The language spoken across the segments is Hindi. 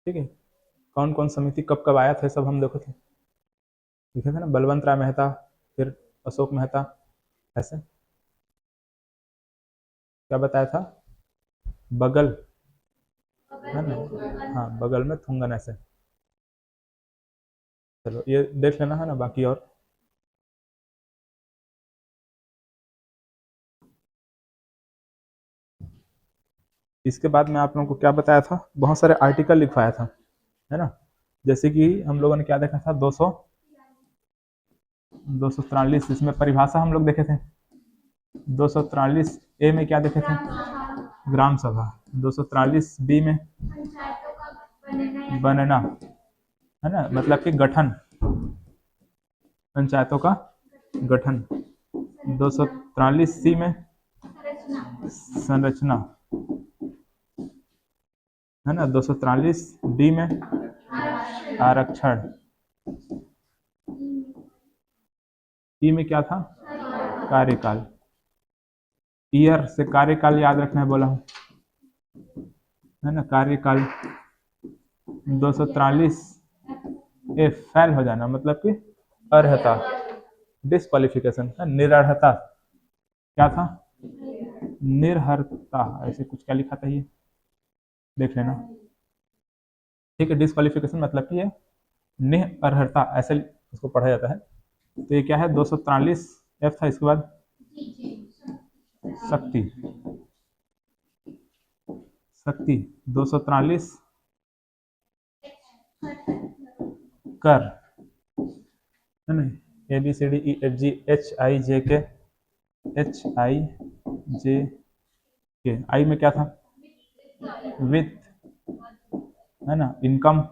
ठीक है, कौन कौन समिति कब कब आया था सब हम देखो थे, लिखे थे ना, बलवंत राय मेहता, फिर अशोक मेहता, ऐसे क्या बताया था, बगल है ना, हाँ बगल में थुंगन, ऐसे। चलो ये देख लेना है ना, बाकी और इसके बाद में आप लोगों को क्या बताया था, बहुत सारे आर्टिकल लिखवाया था, है ना। जैसे कि हम लोगों ने क्या देखा था, 243, इसमें परिभाषा हम लोग देखे थे। 243 ए में क्या देखे थे, ग्राम सभा। 243 बी में बनना, है ना, मतलब कि गठन, पंचायतों का गठन। 243 सी में संरचना, है ना। 243 डी में आरक्षण। ई में क्या था, कार्यकाल। ईयर से कार्यकाल याद रखना है बोला हूं, है ना, कार्यकाल। 243 ए फेल हो जाना, मतलब कि अर्हता, डिस्क्वालिफिकेशन, निरर्हता। क्या था, निर्हरता, ऐसे कुछ क्या लिखा था ये, देख लेना। ठीक है, डिस्क्वालिफिकेशन मतलब कि ये निरर्हता, ऐसे उसको पढ़ा जाता है। तो ये क्या है, 243 एफ था। इसके बाद शक्ति, शक्ति 243 कर, है ना, A B C D E F G H I J K, H I J के। आई में क्या था, वित्त, है ना, इनकम।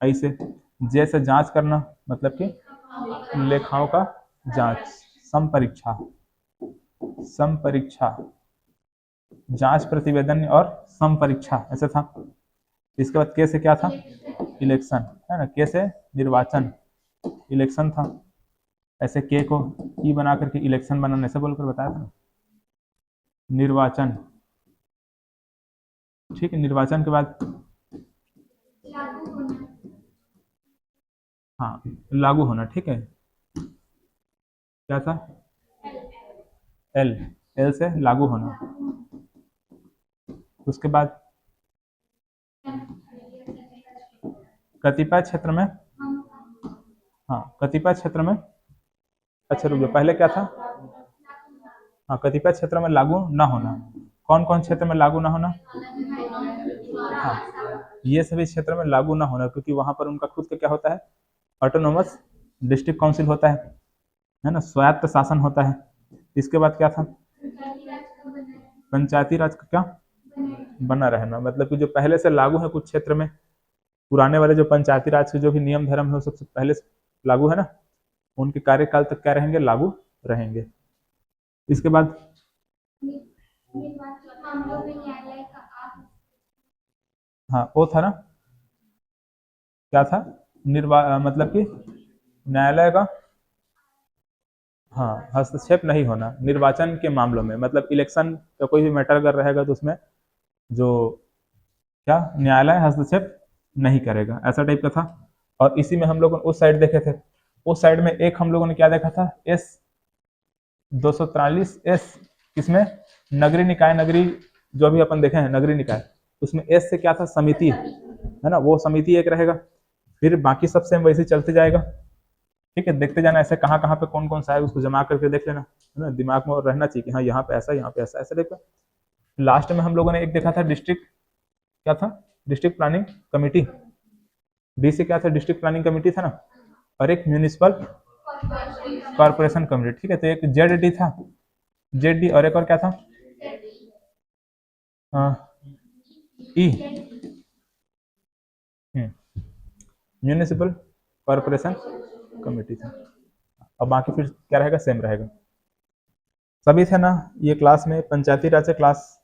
आई से, जे से जांच करना, मतलब कि लेखाओं का जांच, संपरीक्षा, संपरीक्षा, जांच प्रतिवेदन और संपरीक्षा, ऐसे था। इसके बाद के से क्या था, इलेक्शन, है ना, के से निर्वाचन, इलेक्शन था। ऐसे के को ई बना करके इलेक्शन बनाना, ऐसे बोलकर बताया था ना, निर्वाचन। ठीक है, निर्वाचन के बाद हाँ लागू होना, ठीक है, क्या था, एल, एल से लागू होना। उसके बाद कतिपय क्षेत्र में, हाँ कतिपय क्षेत्र में, अच्छा रुक जाओ, पहले क्या था, हाँ कतिपय क्षेत्र में लागू ना होना। कौन कौन क्षेत्र में लागू ना होना, हाँ ये सभी क्षेत्र में लागू ना होना, क्योंकि वहां पर उनका खुद का क्या होता है, ऑटोनोमस डिस्ट्रिक्ट काउंसिल होता है ना, स्वायत्त शासन होता है। इसके बाद क्या था, पंचायती राज का क्या बना रहना, मतलब कि जो पहले से लागू है कुछ क्षेत्र में, पुराने वाले जो पंचायती राज के जो भी नियम धर्म है वो सबसे पहले से लागू है ना, उनके कार्यकाल तक क्या रहेंगे, लागू रहेंगे। इसके बाद हाँ वो था ना, क्या था, मतलब कि न्यायालय का, हाँ हस्तक्षेप नहीं होना निर्वाचन के मामलों में, मतलब इलेक्शन का कोई भी मैटर अगर रहेगा तो उसमें जो क्या, न्यायालय हस्तक्षेप नहीं करेगा, ऐसा टाइप का था। और इसी में हम लोग उस साइड देखे थे, उस साइड में एक हम लोगों ने क्या देखा था, एस 243 एस, किसमें, नगरीय निकाय, नगरीय जो भी अपन देखे हैं नगरीय निकाय, उसमें एस से क्या था, समिति, है ना, वो समिति एक रहेगा। फिर बाकी सब सेम वैसे चलते जाएगा। ठीक है, देखते जाना ऐसे कहाँ कहाँ पे कौन कौन सा है, उसको जमा करके देख लेना, है ना, दिमाग में रहना चाहिए कि हाँ यहाँ पे ऐसा, यहाँ पे ऐसा, ऐसा देखो। लास्ट में हम लोगों ने एक देखा था डिस्ट्रिक्ट, क्या था, डिस्ट्रिक्ट प्लानिंग कमेटी। डी से क्या था, डिस्ट्रिक्ट प्लानिंग कमेटी था ना, और एक म्यूनिसिपल कॉर्पोरेशन कमेटी। ठीक है, तो एक जेड डी था, जेड डी, और एक और क्या था, ई, म्यूनिसिपल कॉर्पोरेशन कमेटी था। और बाकी फिर क्या रहेगा, सेम रहेगा। सभी थे ना ये क्लास में, पंचायती राज से क्लास,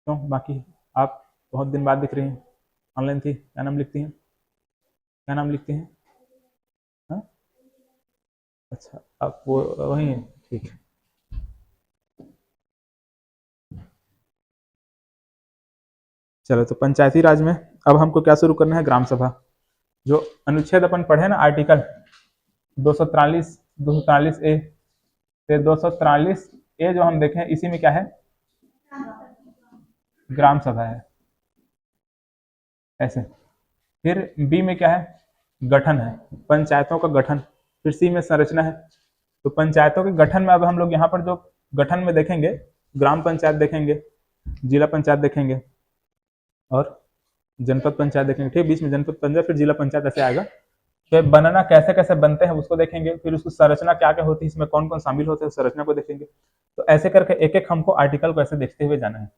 क्यों बाकी आप बहुत दिन बाद दिख रही हैं, ऑनलाइन थी, क्या नाम लिखती हैं, क्या नाम लिखती हैं, हाँ अच्छा आप वो वही हैं, ठीक है। चलो, तो पंचायती राज में अब हमको क्या शुरू करना है, ग्राम सभा। जो अनुच्छेद अपन पढ़े ना, आर्टिकल 243, 243A से 243A जो हम देखें, इसी में क्या है, ग्राम सभा है ऐसे। फिर बी में क्या है, गठन है, पंचायतों का गठन। फिर सी में संरचना है। तो पंचायतों के गठन में अब हम लोग यहाँ पर जो गठन में देखेंगे, ग्राम पंचायत देखेंगे, जिला पंचायत देखेंगे और जनपद पंचायत देखेंगे, ठीक, बीच में जनपद पंचायत फिर जिला पंचायत ऐसे आएगा। तो बनना कैसे कैसे बनते हैं उसको देखेंगे, फिर उसकी संरचना क्या क्या होती है, इसमें कौन कौन शामिल होते हैं, संरचना को देखेंगे। तो ऐसे करके एक एक हमको आर्टिकल को ऐसे देखते हुए जाना है।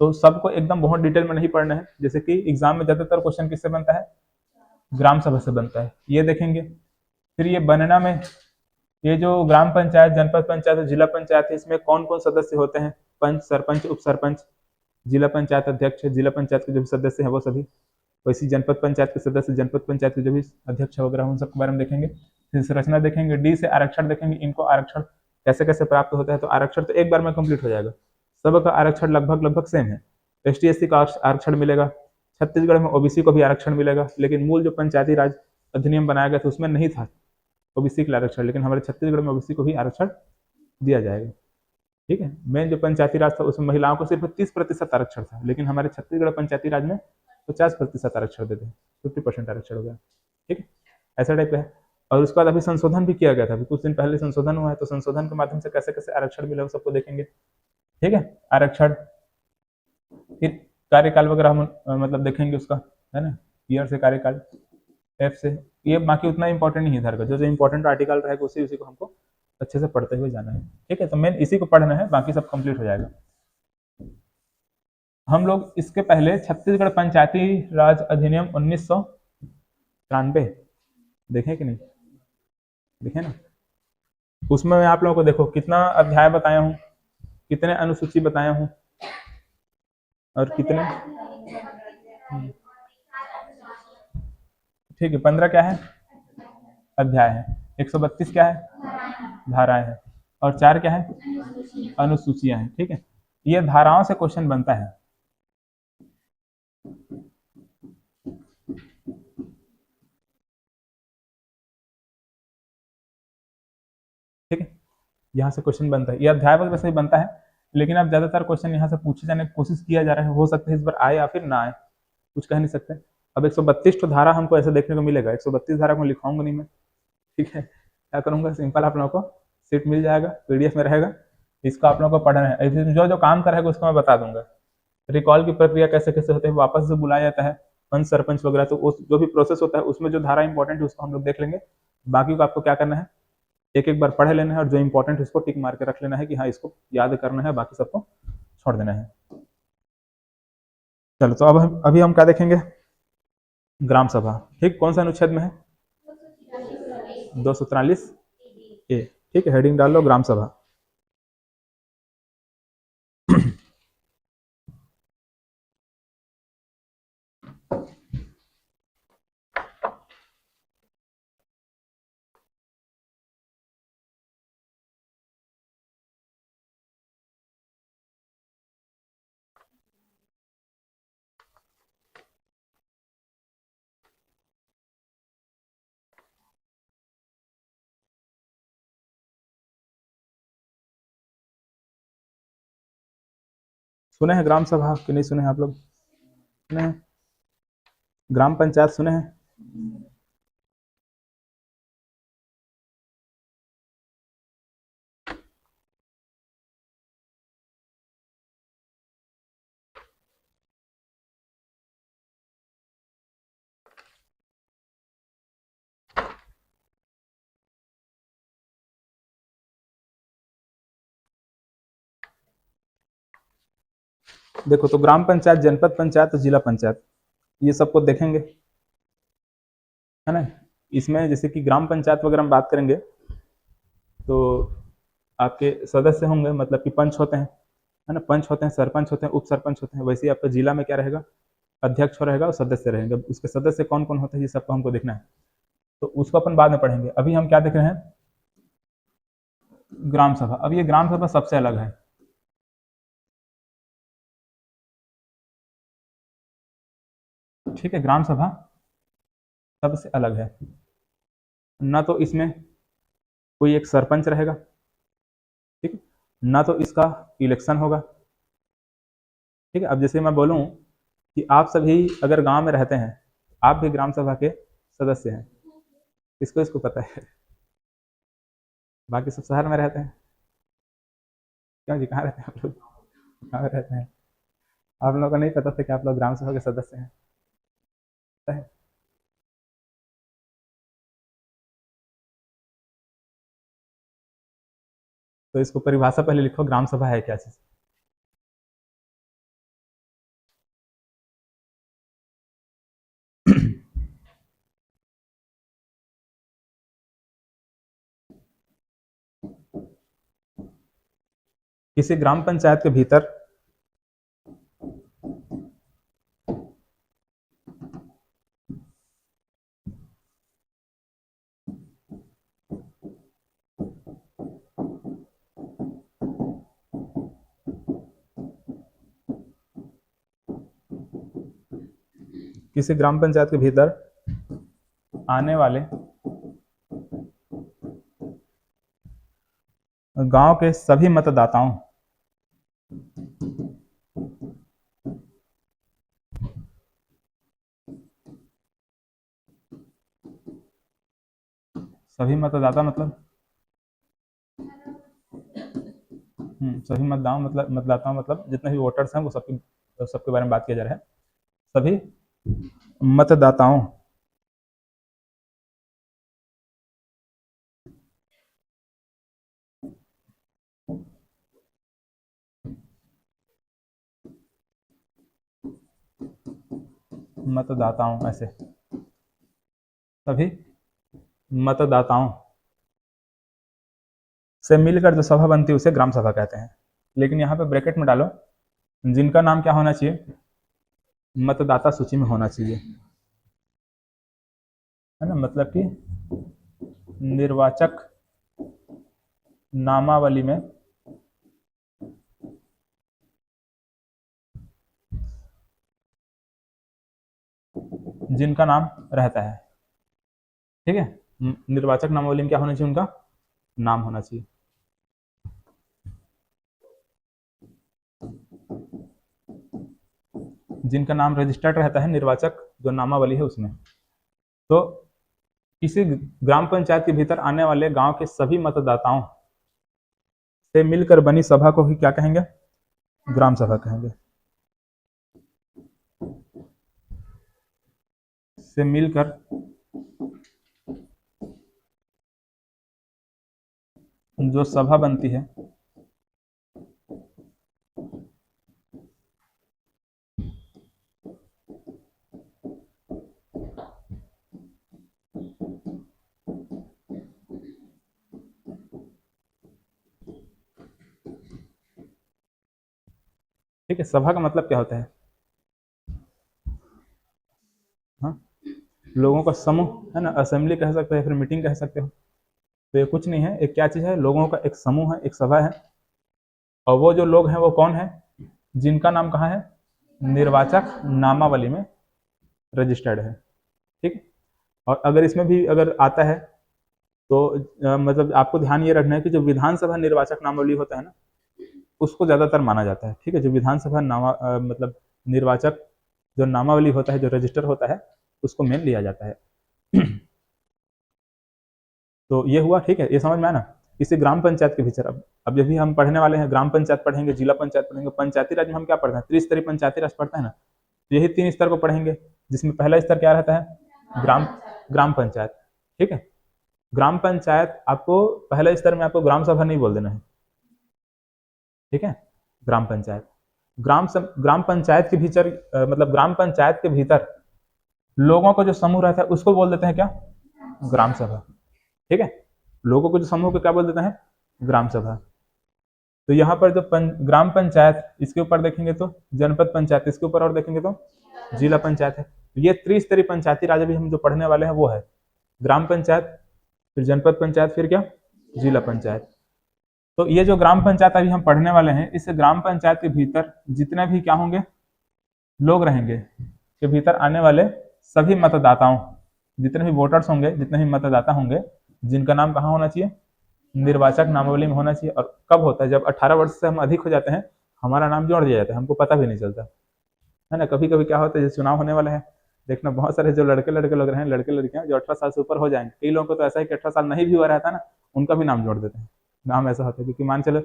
तो सबको एकदम बहुत डिटेल में नहीं पढ़ना है। जैसे कि एग्जाम में ज्यादातर क्वेश्चन किससे बनता है, ग्राम सभा से बनता है, ये देखेंगे। फिर ये बनना में ये जो ग्राम पंचायत, जनपद पंचायत और जिला पंचायत है, इसमें कौन कौन सदस्य होते हैं, पंच, सरपंच, उप सरपंच, जिला पंचायत अध्यक्ष, जिला पंचायत के जो भी सदस्य हैं वो सभी, वैसी जनपद पंचायत के सदस्य, जनपद पंचायत के जो भी अध्यक्ष वगैरह, उन सबके बारे में देखेंगे। फिर संरचना देखेंगे। डी से आरक्षण देखेंगे, इनको आरक्षण कैसे कैसे प्राप्त होता है। तो आरक्षण तो एक बार में कंप्लीट हो जाएगा, सबका आरक्षण लगभग लगभग सेम है। एस टी का आरक्षण मिलेगा, छत्तीसगढ़ में ओबीसी को भी आरक्षण मिलेगा, लेकिन मूल जो पंचायती राज अधिनियम बनाया गया था उसमें नहीं था ओबीसी के आरक्षण, लेकिन हमारे छत्तीसगढ़ में ओबीसी को भी आरक्षण दिया जाएगा। ठीक है, मेन जो पंचायती राज था उसमें महिलाओं को सिर्फ 30% आरक्षण था, लेकिन हमारे छत्तीसगढ़ पंचायती राज में 50% आरक्षण देते हैं, 50% आरक्षण हो गया। ठीक है, ऐसा टाइप है। और उसके बाद अभी संशोधन भी किया गया था, अभी कुछ दिन पहले संशोधन हुआ है, तो संशोधन के माध्यम से कैसे कैसे आरक्षण मिला वो सबको देखेंगे। ठीक है, आरक्षण। फिर कार्यकाल वगैरह हम मतलब देखेंगे उसका, है ना, ईयर से कार्यकाल, एफ से। ये बाकी उतना इंपॉर्टेंट नहीं है इधर का, जो जो इंपॉर्टेंट आर्टिकल रहेगा उसी उसी को हमको अच्छे से पढ़ते हुए जाना है। ठीक है, तो मेन इसी को पढ़ना है, बाकी सब कंप्लीट हो जाएगा। हम लोग इसके पहले छत्तीसगढ़ पंचायती राज अधिनियम 1993 देखें कि नहीं, देखें ना। उसमें मैं आप लोगों को देखो कितना अध्याय बताया हूँ, कितने अनुसूची बताया हूँ और कितने, ठीक है, 15 क्या है, अध्याय है। 132 क्या है, धाराएं है। और 4 क्या है, अनुसूचियां हैं। ठीक है, ये धाराओं से क्वेश्चन बनता है। ठीक है, यहाँ से क्वेश्चन बनता है, ये अध्याय वगैरह से ही बनता है, लेकिन अब ज्यादातर क्वेश्चन यहाँ से पूछे जाने की कोशिश किया जा रहा है। हो सकता है इस बार आए या फिर ना आए, कुछ कह नहीं सकते। अब 132 धारा हमको ऐसे देखने को मिलेगा, 132 धारा को लिखाऊंगा नहीं मैं। ठीक है, क्या करूंगा, सिंपल आप लोगों को सीट मिल जाएगा, पीडीएफ में रहेगा, इसको आप लोगों को पढ़ना है। जो जो काम करेगा उसको मैं बता दूंगा। रिकॉल की प्रक्रिया कैसे कैसे होते हैं, वापस से बुलाया जाता है पंच सरपंच वगैरह, तो उस जो भी प्रोसेस होता है उसमें जो धारा इंपॉर्टेंट है उसको हम लोग देख लेंगे। बाकी को आपको क्या करना है, एक एक बार पढ़ लेना है और जो इंपॉर्टेंट है उसको टिक मार के रख लेना है कि हाँ इसको याद करना है, बाकी सबको छोड़ देना है। चलो, तो अब अभी हम क्या देखेंगे, ग्राम सभा। ठीक, कौन सा अनुच्छेद में है, 243A। ठीक है, हेडिंग डाल लो ग्राम सभा। सुने हैं ग्राम सभा कि नहीं सुने हैं आप लोग, सुने हैं, ग्राम पंचायत सुने हैं। देखो, तो ग्राम पंचायत, जनपद पंचायत और जिला पंचायत, ये सबको देखेंगे, है ना। इसमें जैसे कि ग्राम पंचायत वगैरह हम बात करेंगे तो आपके सदस्य होंगे, मतलब कि पंच होते हैं, है ना, पंच होते हैं, सरपंच होते हैं, उप सरपंच होते हैं। वैसे ही आपका जिला में क्या रहेगा, अध्यक्ष रहेगा और सदस्य रहेंगे। उसके सदस्य कौन कौन होते हैं ये सबको हमको देखना है, तो उसको अपन बाद में पढ़ेंगे। अभी हम क्या देख रहे हैं, ग्राम सभा। अब ये ग्राम सभा सबसे अलग है। ठीक है, ग्राम सभा सबसे अलग है। ना तो इसमें कोई एक सरपंच रहेगा, ठीक है, ना तो इसका इलेक्शन होगा। ठीक है, अब जैसे मैं बोलूं कि आप सभी अगर गांव में रहते हैं, आप भी ग्राम सभा के सदस्य हैं, इसको इसको पता है। बाकी सब शहर में रहते हैं। क्यों जी, कहाँ रहते हैं आप लोग? कहाँ रहते हैं? आप लोगों को नहीं पता था कि आप लोग ग्राम सभा के सदस्य हैं? पता है? तो इसको परिभाषा पहले लिखो, ग्राम सभा है क्या चीज। किसी ग्राम पंचायत के भीतर किसी ग्राम पंचायत के भीतर आने वाले गांव के सभी मतदाताओं सभी मतदाता मतलब सभी मतदाताओं मतलब जितने भी वोटर्स हैं वो सबके सबके बारे में बात किया जा रहा है। सभी मतदाताओं मतदाताओं ऐसे सभी मतदाताओं से मिलकर जो सभा बनती है उसे ग्राम सभा कहते हैं। लेकिन यहाँ पे ब्रैकेट में डालो, जिनका नाम क्या होना चाहिए, मतदाता सूची में होना चाहिए, है ना, मतलब कि निर्वाचक नामावली में जिनका नाम रहता है। ठीक है, निर्वाचक नामावली में क्या होना चाहिए, उनका नाम होना चाहिए। जिनका नाम रजिस्टर्ड रहता है, निर्वाचक जो नामावली है उसमें। तो किसी ग्राम पंचायत के भीतर आने वाले गांव के सभी मतदाताओं से मिलकर बनी सभा को ही क्या कहेंगे, ग्राम सभा कहेंगे। से मिलकर जो सभा बनती है ठीक है, सभा का मतलब क्या होता है, हाँ, लोगों का समूह, है ना, असेंबली कह सकते हैं, फिर मीटिंग कह सकते हो। तो ये कुछ नहीं है, एक क्या चीज है, लोगों का एक समूह है, एक सभा है। और वो जो लोग हैं वो कौन है, जिनका नाम कहाँ है, निर्वाचक नामावली में रजिस्टर्ड है। ठीक, और अगर इसमें भी अगर आता है तो मतलब आपको ध्यान ये रखना है कि जो विधानसभा निर्वाचक नामावली होता है ना, उसको ज्यादातर माना जाता है। ठीक है, जो विधानसभा मतलब निर्वाचक जो नामावली होता है, जो रजिस्टर होता है, उसको मेन लिया जाता है। तो ये हुआ, ठीक है, ये समझ में आया ना। इसे ग्राम पंचायत के भीतर अब जब भी हम पढ़ने वाले हैं, ग्राम पंचायत पढ़ेंगे, जिला पंचायत पढ़ेंगे, पंचायती राज में हम क्या पढ़ते हैं, त्रिस्तरीय पंचायती राज पढ़ते हैं ना। तो यही 3 स्तर को पढ़ेंगे, जिसमें पहला स्तर क्या रहता है, ग्राम ग्राम पंचायत। ठीक है, ग्राम पंचायत आपको पहले स्तर में आपको ग्राम सभा नहीं बोल देना है। ठीक है, ग्राम पंचायत, ग्राम पंचायत के भीतर मतलब ग्राम पंचायत के भीतर लोगों का जो समूह रहता है उसको बोल देते हैं क्या, ग्राम सभा। ठीक है, लोगों को जो समूह को क्या बोल देते हैं, ग्राम सभा। तो यहाँ पर जो ग्राम पंचायत, इसके ऊपर देखेंगे तो जनपद पंचायत, इसके ऊपर और देखेंगे तो जिला पंचायत है। ये त्रिस्तरीय पंचायती राज भी हम जो पढ़ने वाले हैं वो है ग्राम पंचायत, फिर जनपद पंचायत, फिर क्या, जिला पंचायत। तो ये जो ग्राम पंचायत अभी हम पढ़ने वाले हैं, इस ग्राम पंचायत के भीतर जितने भी क्या होंगे, लोग रहेंगे, के भीतर आने वाले सभी मतदाताओं, जितने भी वोटर्स होंगे, जितने भी मतदाता होंगे, जिनका नाम कहाँ होना चाहिए, निर्वाचक नामावली में होना चाहिए। और कब होता है, जब 18 वर्ष से हम अधिक हो जाते हैं, हमारा नाम जोड़ दिया जाता है, हमको पता भी नहीं चलता है ना। कभी कभी क्या होता है, जैसे चुनाव होने वाला है, देखना बहुत सारे जो लड़के लोग रहे हैं, लड़के लड़कियां जो 18 साल से ऊपर हो जाएंगे, कई लोगों को तो ऐसा है कि 18 साल नहीं भी हुआ रहता ना, उनका भी नाम जोड़ देते हैं। नाम ऐसा होता है क्योंकि मान चलो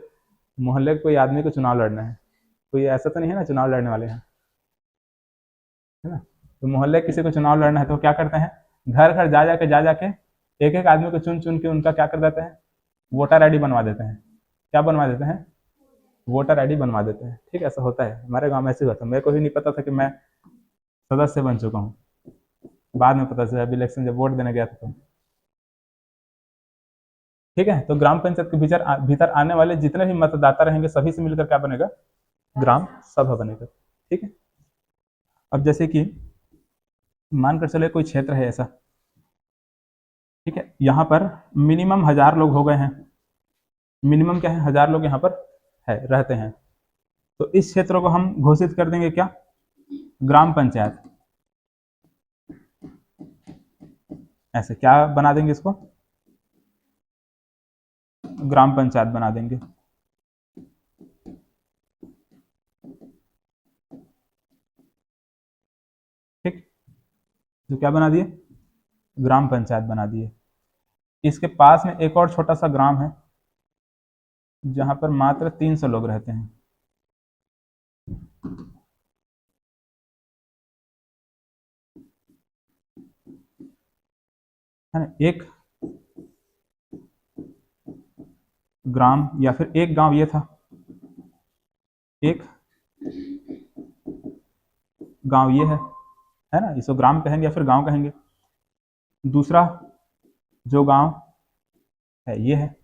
मोहल्ले के कोई आदमी को चुनाव लड़ना है, कोई ऐसा तो नहीं है ना चुनाव लड़ने वाले हैं, है ना। तो मोहल्ले किसी को चुनाव लड़ना है तो क्या करते हैं, घर घर जा जाके एक एक आदमी को चुन चुन के उनका क्या कर देते हैं, वोटर आईडी बनवा देते हैं। क्या बनवा देते हैं, वोटर आईडी बनवा देते हैं। ठीक है, ऐसा होता है हमारे गांव में, ऐसे हुआ था। मेरे को ही नहीं पता था कि मैं सदस्य बन चुका हूँ, बाद में पता चला अभी इलेक्शन जब वोट देने गया था तो। ठीक है, तो ग्राम पंचायत के भीतर आने वाले जितने भी मतदाता रहेंगे सभी से मिलकर क्या बनेगा, ग्राम सभा बनेगा। ठीक है, अब जैसे कि मानकर चले कोई क्षेत्र है ऐसा, ठीक है, यहाँ पर मिनिमम 1000 लोग हो गए हैं। मिनिमम क्या है, 1000 लोग यहाँ पर है रहते हैं। तो इस क्षेत्र को हम घोषित कर देंगे क्या, ग्राम पंचायत। ऐसे क्या बना देंगे इसको, ग्राम पंचायत बना देंगे। ठीक, तो क्या बना दिए, ग्राम पंचायत बना दिए। इसके पास में एक और छोटा सा ग्राम है जहां पर मात्र 300 लोग रहते हैं। है ना, एक ग्राम या फिर एक गांव ये था, एक गांव ये है ना, इसको ग्राम कहेंगे या फिर गांव कहेंगे। दूसरा जो गांव है ये है।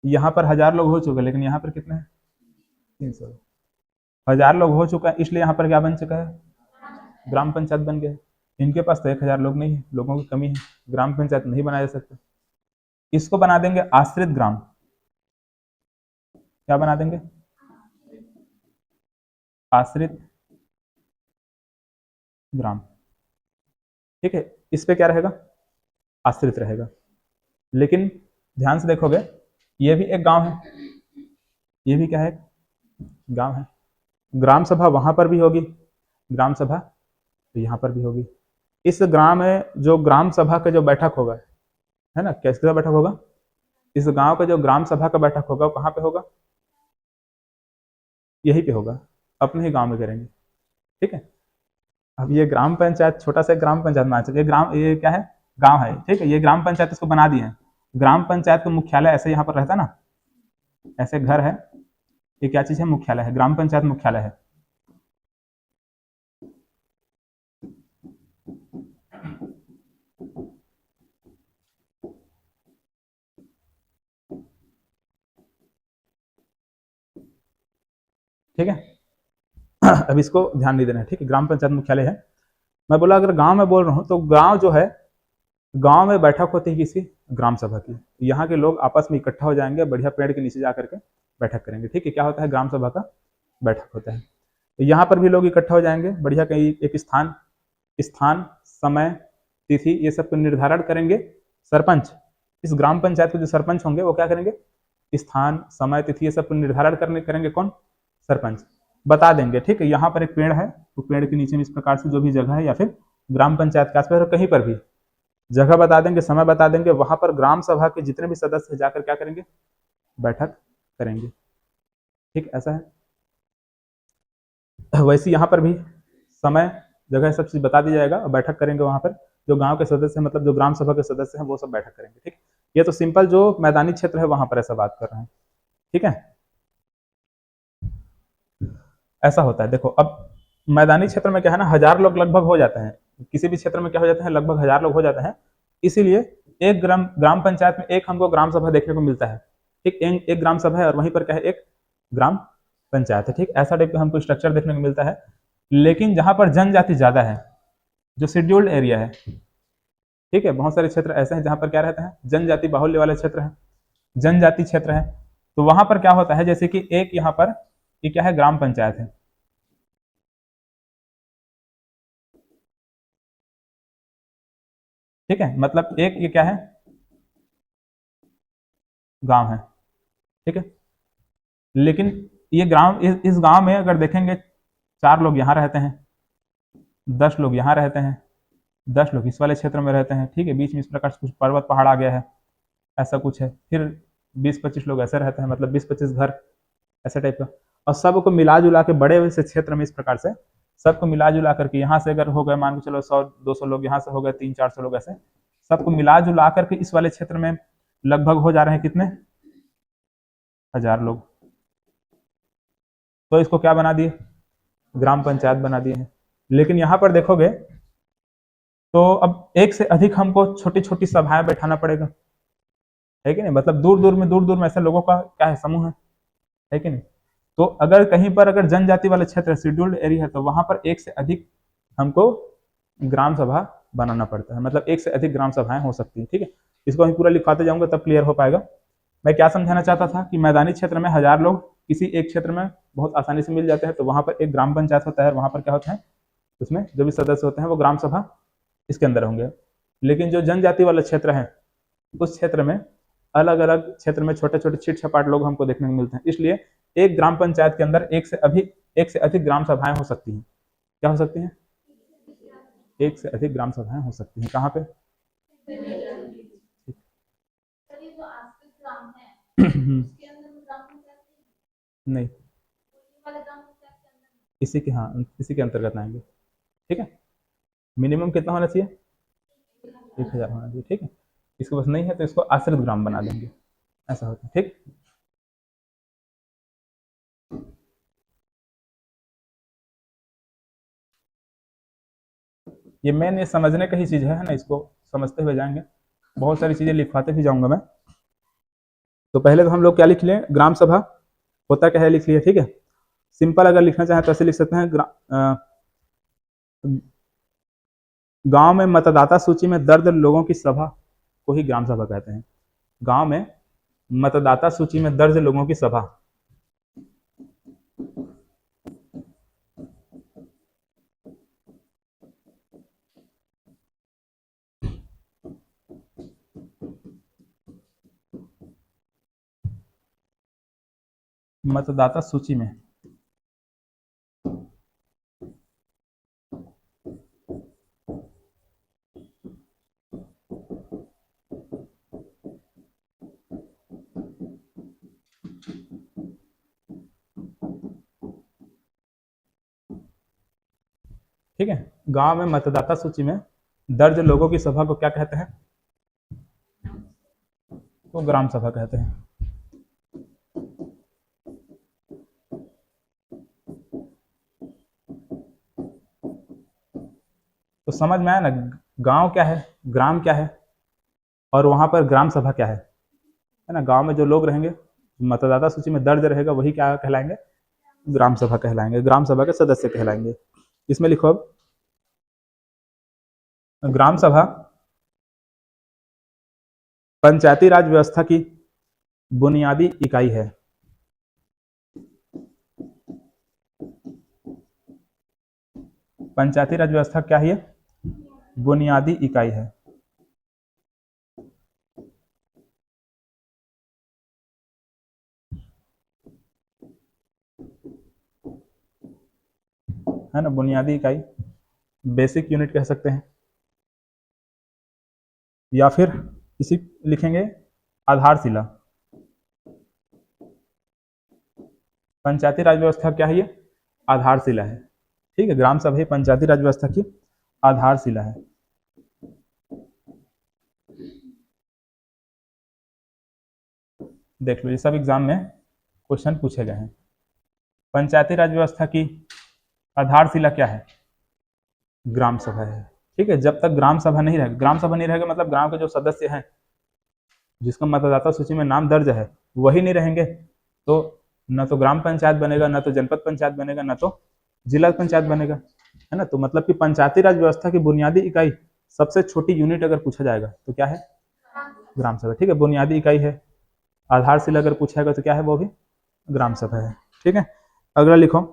यहाँ पर 1000 लोग हो चुके, लेकिन यहाँ पर कितने हैं, 300। 1000 लोग हो चुका है, इसलिए यहाँ पर क्या बन चुका है, ग्राम पंचायत बन गया। इनके पास तो 1000 लोग नहीं है, लोगों की कमी है, ग्राम पंचायत नहीं बनाया जा सकता। इसको बना देंगे आश्रित ग्राम। क्या बना देंगे, आश्रित ग्राम। ठीक है, इस पे क्या रहेगा, आश्रित रहेगा। लेकिन ध्यान से देखोगे ये भी एक गांव है, ये भी क्या है, गांव है। ग्राम सभा वहां पर भी होगी, ग्राम सभा तो यहाँ पर भी होगी। इस ग्राम में जो ग्राम सभा का जो बैठक होगा, है ना, कैसे बैठक होगा, इस गांव का जो ग्राम सभा का बैठक होगा वो कहाँ पे होगा, यहीं पे होगा, अपने ही गांव में करेंगे। ठीक है, अब ये ग्राम पंचायत, छोटा सा ग्राम पंचायत मान सकते, ये क्या है, गांव है। ठीक है, ये ग्राम पंचायत इसको बना दिए हैं। ग्राम पंचायत का मुख्यालय ऐसे यहाँ पर रहता ना, ऐसे घर है, ये क्या चीज है, मुख्यालय है, ग्राम पंचायत मुख्यालय है। ठीक है, अब इसको ध्यान नहीं देना है। ठीक है, ग्राम पंचायत मुख्यालय है। मैं बोला अगर गांव में बोल रहा हूँ तो गांव जो है, गांव में बैठक होती है किसी, ग्राम सभा की। यहाँ के लोग आपस में इकट्ठा हो जाएंगे, बढ़िया पेड़ के नीचे जा करके बैठक करेंगे। ठीक है, क्या होता है, ग्राम सभा का बैठक होता है। तो यहाँ पर भी लोग इकट्ठा हो जाएंगे, बढ़िया कहीं एक स्थान समय तिथि ये सब को निर्धारण करेंगे सरपंच। इस ग्राम पंचायत के जो सरपंच होंगे वो क्या करेंगे, स्थान समय तिथि ये सब को निर्धारण करेंगे कौन, सरपंच बता देंगे। ठीक है, यहाँ पर एक पेड़ है, तो पेड़ के नीचे में इस प्रकार से जो भी जगह है, या फिर ग्राम पंचायत के आसपास कहीं पर भी जगह बता देंगे, समय बता देंगे, वहां पर ग्राम सभा के जितने भी सदस्य जाकर क्या करेंगे, बैठक करेंगे। ठीक, ऐसा है। वैसे यहाँ पर भी समय जगह सब चीज बता दी जाएगा और बैठक करेंगे वहां पर। जो गांव के सदस्य हैं, मतलब जो ग्राम सभा के सदस्य हैं, वो सब बैठक करेंगे। ठीक, ये तो सिंपल जो मैदानी क्षेत्र है वहां पर ऐसा बात कर रहे हैं। ठीक है, ऐसा होता है। देखो अब मैदानी क्षेत्र में क्या है ना, 1000 लोग लगभग हो जाते हैं, किसी भी क्षेत्र में क्या हो जाते हैं, लगभग 1000 लोग हो जाते हैं। इसीलिए एक ग्राम पंचायत में एक हमको ग्राम सभा देखने को मिलता है। ठीक, एक ग्राम सभा है और वहीं पर क्या है, एक ग्राम पंचायत है। ठीक, ऐसा टाइप का हमको स्ट्रक्चर देखने को मिलता है। लेकिन जहां पर जनजाति ज्यादा है, जो शेड्यूल्ड एरिया है, ठीक है, बहुत सारे क्षेत्र ऐसे हैं जहां पर क्या रहते हैं, जनजाति बाहुल्य वाले क्षेत्र है, जनजाति क्षेत्र है। तो वहां पर क्या होता है, जैसे कि एक यहाँ पर ये क्या है, ग्राम पंचायत है। ठीक है, मतलब एक ये क्या है, गांव है, ठीक है। लेकिन ये गांव, इस गांव में अगर देखेंगे 4 लोग यहाँ रहते हैं, 10 लोग यहाँ रहते हैं, 10 लोग इस वाले क्षेत्र में रहते हैं, ठीक है। बीच में इस प्रकार से कुछ पर्वत पहाड़ आ गया है, ऐसा कुछ है। फिर 20-25 लोग ऐसे रहते हैं, मतलब 20-25 घर ऐसे टाइप का। और सबको मिला जुला के बड़े से क्षेत्र में इस प्रकार से सबको मिला जुला करके, यहाँ से अगर हो गए मान के चलो 100-200 लोग, यहाँ से हो गए 300-400 लोग, ऐसे सबको मिला जुला करके इस वाले क्षेत्र में लगभग हो जा रहे हैं कितने, 1000 लोग। तो इसको क्या बना दिए, ग्राम पंचायत बना दिए हैं। लेकिन यहाँ पर देखोगे तो अब एक से अधिक हमको छोटी छोटी सभाएं बैठाना पड़ेगा, है कि नहीं। मतलब दूर दूर में ऐसे लोगों का क्या है, समूह है कि नहीं। तो अगर कहीं पर अगर जनजाति वाले क्षेत्र शेड्यूल्ड एरिया है, तो वहां पर एक से अधिक हमको ग्राम सभा बनाना पड़ता है, मतलब एक से अधिक ग्राम सभाएं हो सकती है, ठीक है। इसको हम पूरा लिखवाते जाऊंगा तब क्लियर हो पाएगा। मैं क्या समझाना चाहता था कि मैदानी क्षेत्र में 1000 लोग किसी एक क्षेत्र में बहुत आसानी से मिल जाते हैं, तो वहां पर एक ग्राम पंचायत होता है, वहां पर क्या होता है, उसमें जो भी सदस्य होते हैं वो ग्राम सभा इसके अंदर होंगे। लेकिन जो जनजाति वाला क्षेत्र है, उस क्षेत्र में अलग अलग क्षेत्र में छोटे छोटे छिट छपाट लोग हमको देखने को मिलते हैं। इसलिए एक ग्राम पंचायत के अंदर एक से अधिक ग्राम सभाएं हो सकती हैं। क्या हो सकती हैं, एक से अधिक ग्राम सभाएं हो सकती हैं। कहाँ पे, नहीं, इसी के, हाँ इसी के अंतर्गत आएंगे, ठीक है। मिनिमम कितना होना चाहिए, 1000 होना चाहिए, ठीक है। इसके पास नहीं है तो इसको आश्रित ग्राम बना देंगे, ऐसा होता है, ठीक। ये मेन ये समझने का ही चीज है ना, इसको समझते हुए जाएंगे। बहुत सारी चीजें लिखवाते भी जाऊंगा मैं। तो पहले तो हम लोग क्या लिख लें, ग्राम सभा होता क्या है लिख लिया, ठीक है। सिंपल अगर लिखना चाहें तो ऐसे लिख सकते हैं, गांव में मतदाता सूची में दर्ज लोगों की सभा को ही ग्राम सभा कहते हैं। गांव में मतदाता सूची में दर्ज लोगों की सभा, मतदाता सूची में, ठीक है। गांव में मतदाता सूची में दर्ज लोगों की सभा को क्या कहते हैं, तो ग्राम सभा कहते हैं। तो समझ में आया ना, गांव क्या है, ग्राम क्या है, और वहां पर ग्राम सभा क्या है ना। गांव में जो लोग रहेंगे, मतदाता सूची में दर्ज रहेगा, वही क्या कहलाएंगे, ग्राम सभा कहलाएंगे, ग्राम सभा के सदस्य कहलाएंगे। इसमें लिखो अब, ग्राम सभा पंचायती राज व्यवस्था की बुनियादी इकाई है। पंचायती राज व्यवस्था क्या है, बुनियादी इकाई है ना, बुनियादी इकाई, बेसिक यूनिट कह सकते हैं, या फिर इसी लिखेंगे आधारशिला। पंचायती राज व्यवस्था क्या है, ये आधारशिला है, ठीक है। ग्राम सभा पंचायती राज व्यवस्था की आधारशिला है। देख लो, ये सब एग्जाम में क्वेश्चन पूछे गए हैं। पंचायती राज व्यवस्था की आधारशिला क्या है, ग्राम सभा है, ठीक है। जब तक ग्राम सभा नहीं रहेगा, ग्राम सभा नहीं रहेगा मतलब गांव के जो सदस्य हैं, जिसका मतदाता सूची में नाम दर्ज है, वही नहीं रहेंगे, तो न तो ग्राम पंचायत बनेगा, न तो जनपद पंचायत बनेगा, न तो जिला पंचायत बनेगा, है ना। तो मतलब कि पंचायती राज व्यवस्था की बुनियादी इकाई, सबसे छोटी यूनिट अगर पूछा जाएगा तो क्या है, ग्राम सभा, ठीक है। बुनियादी इकाई है। आधारशिला अगर पूछेगा तो क्या है, वो भी ग्राम सभा है, ठीक है। अगला लिखो,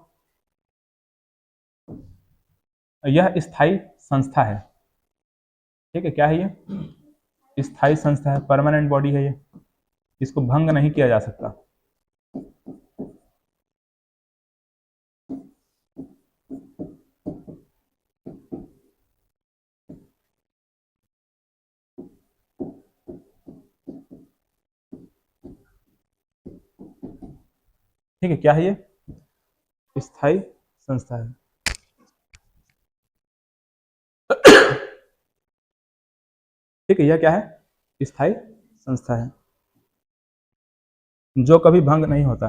यह स्थायी संस्था है। ठीक है, क्या है ये? स्थायी संस्था है, परमानेंट बॉडी है ये, इसको भंग नहीं किया जा सकता। ठीक है, क्या है ये? स्थायी संस्था है। ठीक है, यह क्या है? स्थायी संस्था है जो कभी भंग नहीं होता।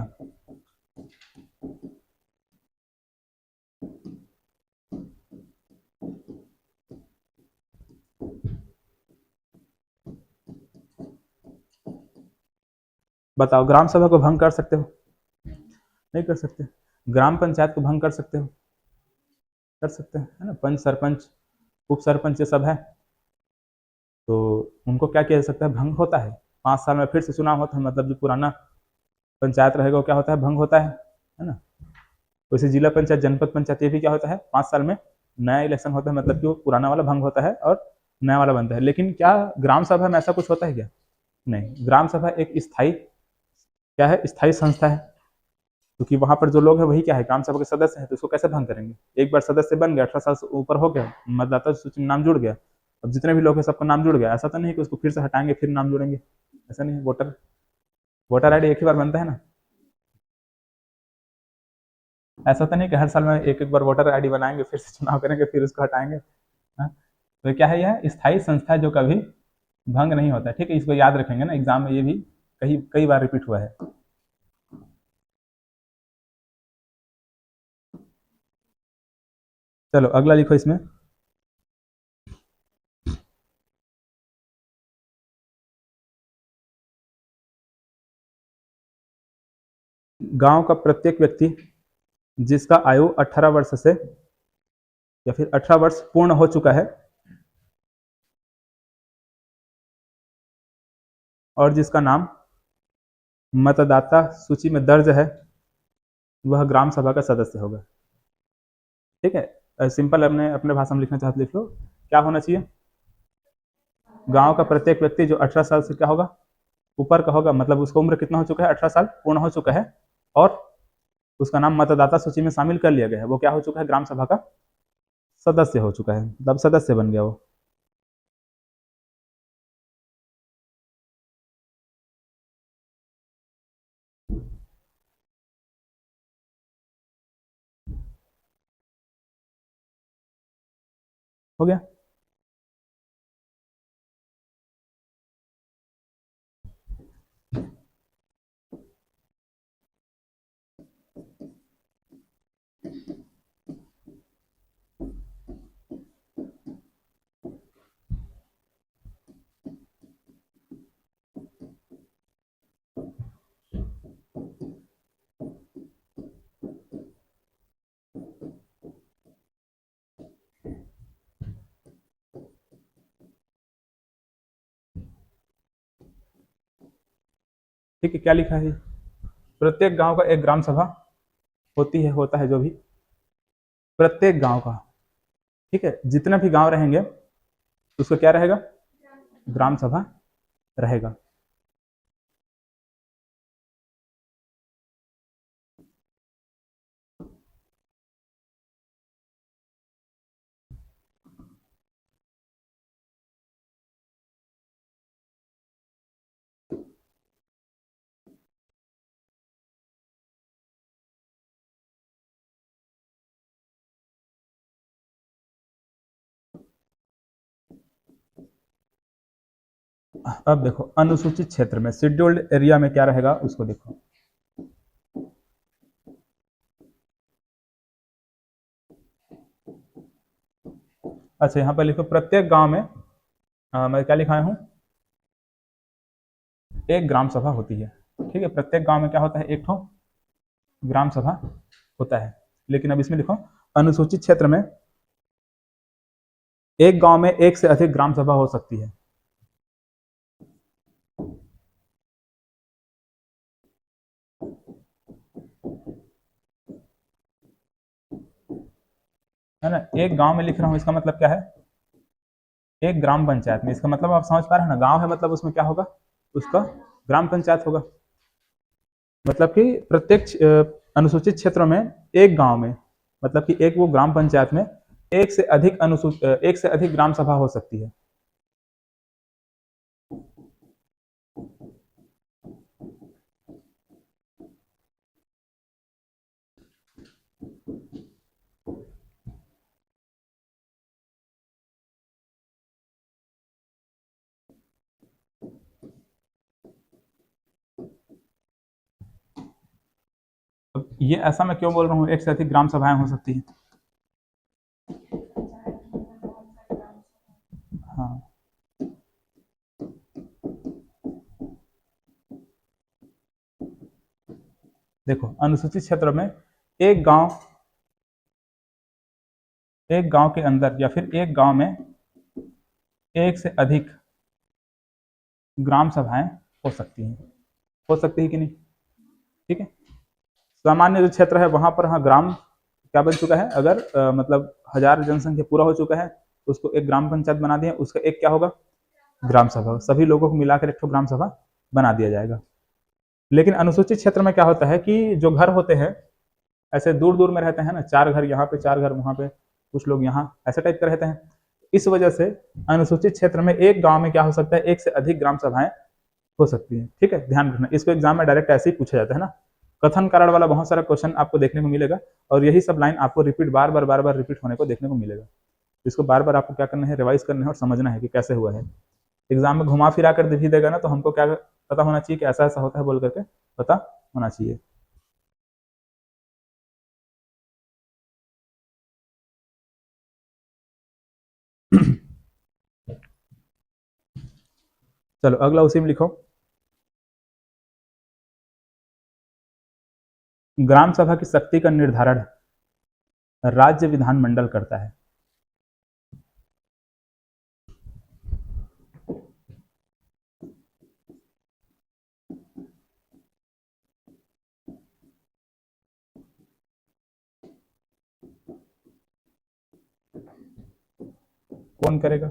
बताओ, ग्राम सभा को भंग कर सकते हो? नहीं कर सकते। ग्राम पंचायत को भंग कर सकते हो? कर सकते हैं, है ना। पंच, सरपंच, उप सरपंच, ये सब है, तो उनको क्या किया जा सकता है? भंग होता है। 5 साल में फिर से चुनाव होता है, मतलब जो पुराना पंचायत रहेगा वो क्या होता है? भंग होता है ना। वैसे जिला पंचायत, जनपद पंचायत, ये भी क्या होता है? 5 साल में नया इलेक्शन होता है, मतलब कि वो पुराना वाला भंग होता है और नया वाला बनता है। लेकिन क्या ग्राम सभा में ऐसा कुछ होता है क्या? नहीं। ग्राम सभा एक स्थायी, क्या है? स्थायी संस्था है, क्योंकि वहां पर जो लोग हैं वही क्या है? ग्राम सभा के सदस्य हैं, तो इसको कैसे भंग करेंगे? एक बार सदस्य बन गया, 18 साल से ऊपर हो गया, मतदाता सूची में नाम जुड़ गया, अब जितने भी लोग हैं सबका नाम जुड़ गया, ऐसा तो नहीं कि उसको फिर से हटाएंगे फिर नाम जोड़ेंगे, ऐसा नहीं। वोटर वोटर आईडी एक ही बार बनता है ना। ऐसा तो नहीं कि हर साल में एक एक बार वोटर आईडी बनाएंगे, फिर से चुनाव करेंगे, फिर उसको हटाएंगे। हाँ? तो क्या है? यह स्थायी संस्था है जो कभी भंग नहीं होता। ठीक है, इसको याद रखेंगे ना, एग्जाम में ये भी कई कई बार रिपीट हुआ है। चलो अगला लिखो इसमें। गांव का प्रत्येक व्यक्ति जिसका आयु 18 वर्ष से या फिर 18 वर्ष पूर्ण हो चुका है और जिसका नाम मतदाता सूची में दर्ज है, वह ग्राम सभा का सदस्य होगा। ठीक है, सिंपल अपने अपने भाषा में लिखना चाहते लिख लो। क्या होना चाहिए? गांव का प्रत्येक व्यक्ति जो 18 साल से क्या होगा? ऊपर का होगा, मतलब उसका उम्र कितना हो चुका है? 18 साल पूर्ण हो चुका है, और उसका नाम मतदाता सूची में शामिल कर लिया गया है, वो क्या हो चुका है? ग्राम सभा का सदस्य हो चुका है, तब सदस्य बन गया वो। हो गया। ठीक है, क्या लिखा है? प्रत्येक गांव का एक ग्राम सभा होती है, होता है जो भी, प्रत्येक गांव का। ठीक है, जितने भी गांव रहेंगे उसको क्या रहेगा? ग्राम सभा रहेगा। अब देखो, अनुसूचित क्षेत्र में, शेड्यूल्ड एरिया में क्या रहेगा उसको देखो। अच्छा, यहाँ पर लिखो प्रत्येक गांव में, मैं क्या लिखाया हूँ? एक ग्राम सभा होती है। ठीक है, प्रत्येक गांव में क्या होता है? एक ठो ग्राम सभा होता है। लेकिन अब इसमें लिखो, अनुसूचित क्षेत्र में एक गांव में एक से अधिक ग्राम सभा हो सकती है ना। एक गांव में लिख रहा हूं, इसका मतलब क्या है? एक ग्राम पंचायत में, इसका मतलब आप समझ पा रहे हैं ना, गांव है मतलब उसमें क्या होगा, उसका ग्राम पंचायत होगा। मतलब कि प्रत्येक अनुसूचित क्षेत्रों में एक गांव में, मतलब कि एक वो ग्राम पंचायत में एक से अधिक ग्राम सभा हो सकती है। अब ये ऐसा मैं क्यों बोल रहा हूँ एक से अधिक ग्राम सभाएं हो सकती हैं? हाँ, देखो अनुसूचित क्षेत्र में एक गांव के अंदर या फिर एक गांव में एक से अधिक ग्राम सभाएं हो सकती हैं, हो सकती है कि नहीं? ठीक है, सामान्य जो क्षेत्र है वहां पर हाँ ग्राम क्या बन चुका है, अगर मतलब 1000 जनसंख्या पूरा हो चुका है, उसको एक ग्राम पंचायत बना दिया, उसका एक क्या होगा, ग्राम सभा, सभी लोगों को मिलाकर एक ग्राम सभा बना दिया जाएगा। लेकिन अनुसूचित क्षेत्र में क्या होता है कि जो घर होते हैं ऐसे दूर दूर में रहते हैं ना, 4 घर यहाँ पे, 4 घर वहां पे, कुछ लोग यहाँ, ऐसे टाइप के रहते हैं। इस वजह से अनुसूचित क्षेत्र में एक गांव में क्या हो सकता है, एक से अधिक ग्राम सभाएं हो सकती है। ठीक है, ध्यान रखना, इसको एग्जाम में डायरेक्ट ऐसे ही पूछा जाता है ना, कथन कारण वाला बहुत सारा क्वेश्चन आपको देखने को मिलेगा, और यही सब लाइन आपको रिपीट बार बार रिपीट होने को देखने को मिलेगा। इसको बार बार आपको क्या करना है, रिवाइज करना है और समझना है कि कैसे हुआ है। एग्जाम में घुमा फिरा कर भी देगा ना, तो हमको क्या पता होना चाहिए कि ऐसा ऐसा होता है बोल करके पता होना चाहिए। चलो अगला उसी में लिखो, ग्राम सभा की शक्ति का निर्धारण राज्य विधानमंडल करता है। कौन करेगा?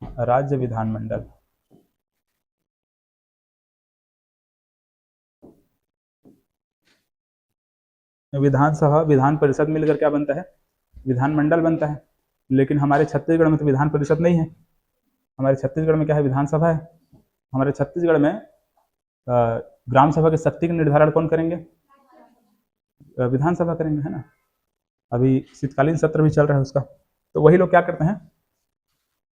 राज्य विधानमंडल। विधानसभा विधान परिषद मिलकर क्या बनता है, विधानमंडल बनता है। लेकिन हमारे छत्तीसगढ़ में तो विधान परिषद नहीं है, हमारे छत्तीसगढ़ में क्या है, विधानसभा है। हमारे छत्तीसगढ़ में ग्राम सभा की शक्ति का निर्धारण कौन करेंगे, विधानसभा करेंगे, है ना। अभी शीतकालीन सत्र भी चल रहा है उसका, तो वही लोग क्या करते हैं,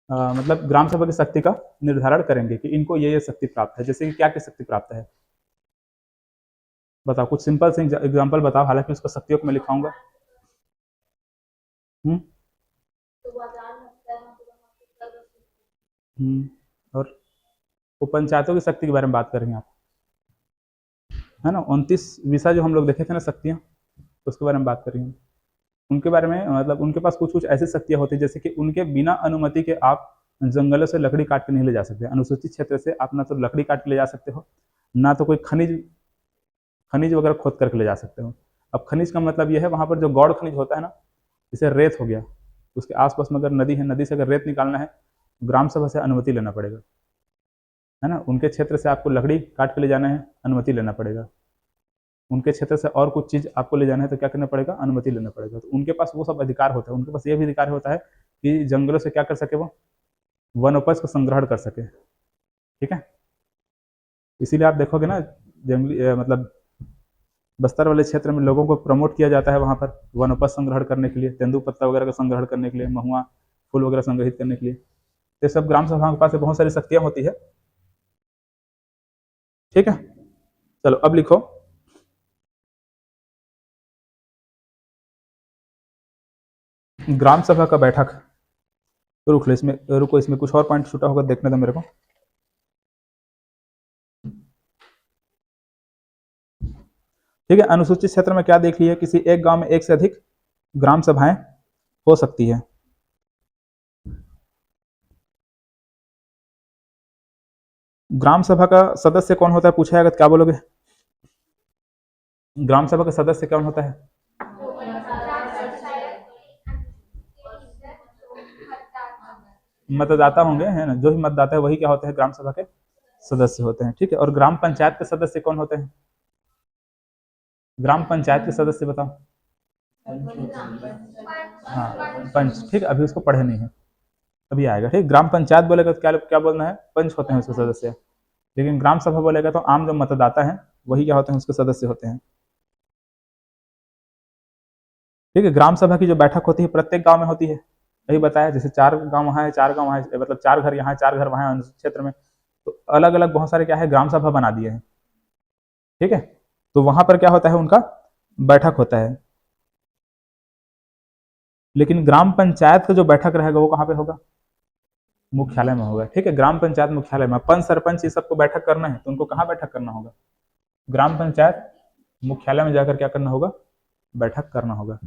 मतलब ग्राम सभा की शक्ति का निर्धारण करेंगे कि इनको ये शक्ति प्राप्त है। जैसे कि क्या क्या शक्ति प्राप्त है, बताओ, कुछ सिंपल से एग्जाम्पल बताओ, हालांकि उसका शक्तियों को मैं लिखाऊंगा। हम्म और वो पंचायतों की शक्ति के बारे में बात कर रही हैं आप, है ना। 29 विषय जो हम लोग देखे थे ना, शक्तियाँ, उसके बारे में बात कर रही हूँ। उनके बारे में मतलब उनके पास कुछ कुछ ऐसी शक्तियाँ होती है जैसे कि उनके बिना अनुमति के आप जंगलों से लकड़ी काट के नहीं ले जा सकते। अनुसूचित क्षेत्र से आप ना तो लकड़ी काट के ले जा सकते हो, ना तो कोई खनिज खनिज वगैरह खोद करके ले जा सकते हो। अब खनिज का मतलब यह है, वहाँ पर जो गौड़ खनिज होता है ना, जैसे रेत हो गया, उसके आसपास में अगर नदी है, नदी से अगर रेत निकालना है, ग्राम सभा से अनुमति लेना पड़ेगा, है ना। उनके क्षेत्र से आपको लकड़ी काट के ले जाना है, अनुमति लेना पड़ेगा। उनके क्षेत्र से और कुछ चीज आपको ले जाना है तो क्या करना पड़ेगा, अनुमति लेना पड़ेगा। तो उनके पास वो सब अधिकार होता है, उनके पास ये भी अधिकार होता है कि जंगलों से क्या कर सके, वो वनोपज को संग्रहण कर सके। ठीक है, इसीलिए आप देखोगे ना, जंगली मतलब बस्तर वाले क्षेत्र में लोगों को प्रमोट किया जाता है वहां पर वनोपज संग्रहण करने के लिए, तेंदुपत्ता वगैरह का संग्रहण करने के लिए, महुआ फूल वगैरह संग्रहित करने के लिए। ये सब ग्राम सभा के पास बहुत सारी शक्तियां होती है। ठीक है, चलो अब लिखो, ग्राम सभा का बैठक, रुक लो इसमें, रुको इसमें कुछ और पॉइंट छूटा होगा, देखने दो मेरे को। ठीक है, अनुसूचित क्षेत्र में क्या देख लिया, किसी एक गांव में एक से अधिक ग्राम सभाएं हो सकती है। ग्राम सभा का सदस्य कौन होता है पूछा है, क्या बोलोगे, ग्राम सभा का सदस्य कौन होता है? मतदाता होंगे, है ना, जो भी मतदाता है वही क्या होते हैं, ग्राम सभा के सदस्य होते हैं। ठीक है, और ग्राम पंचायत के सदस्य कौन होते हैं? ग्राम पंचायत के सदस्य बताओ। हाँ, पंच। ठीक है, अभी उसको पढ़े नहीं है, अभी आएगा। ठीक, ग्राम पंचायत बोलेगा तो क्या क्या बोलना है, पंच होते हैं उसके सदस्य। लेकिन ग्राम सभा बोलेगा तो आम जो मतदाता है वही क्या होते हैं, उसके सदस्य होते हैं। ठीक है, ग्राम सभा की जो बैठक होती है प्रत्येक गांव में होती है, यही बताया, जैसे 4 गांव वहाँ है, 4 गांव वहाँ है, मतलब 4 घर यहाँ है, 4 घर वहाँ है क्षेत्र में, तो अलग अलग बहुत सारे क्या है, ग्राम सभा बना दिए हैं। ठीक है, तो वहां पर क्या होता है, उनका बैठक होता है। लेकिन ग्राम पंचायत का जो बैठक रहेगा वो कहाँ पे होगा? मुख्यालय में होगा। ठीक है, ग्राम पंचायत मुख्यालय में। पंच सरपंच ये सबको बैठक करना है तो उनको कहाँ बैठक करना होगा? ग्राम पंचायत मुख्यालय में जाकर क्या करना होगा? बैठक करना होगा।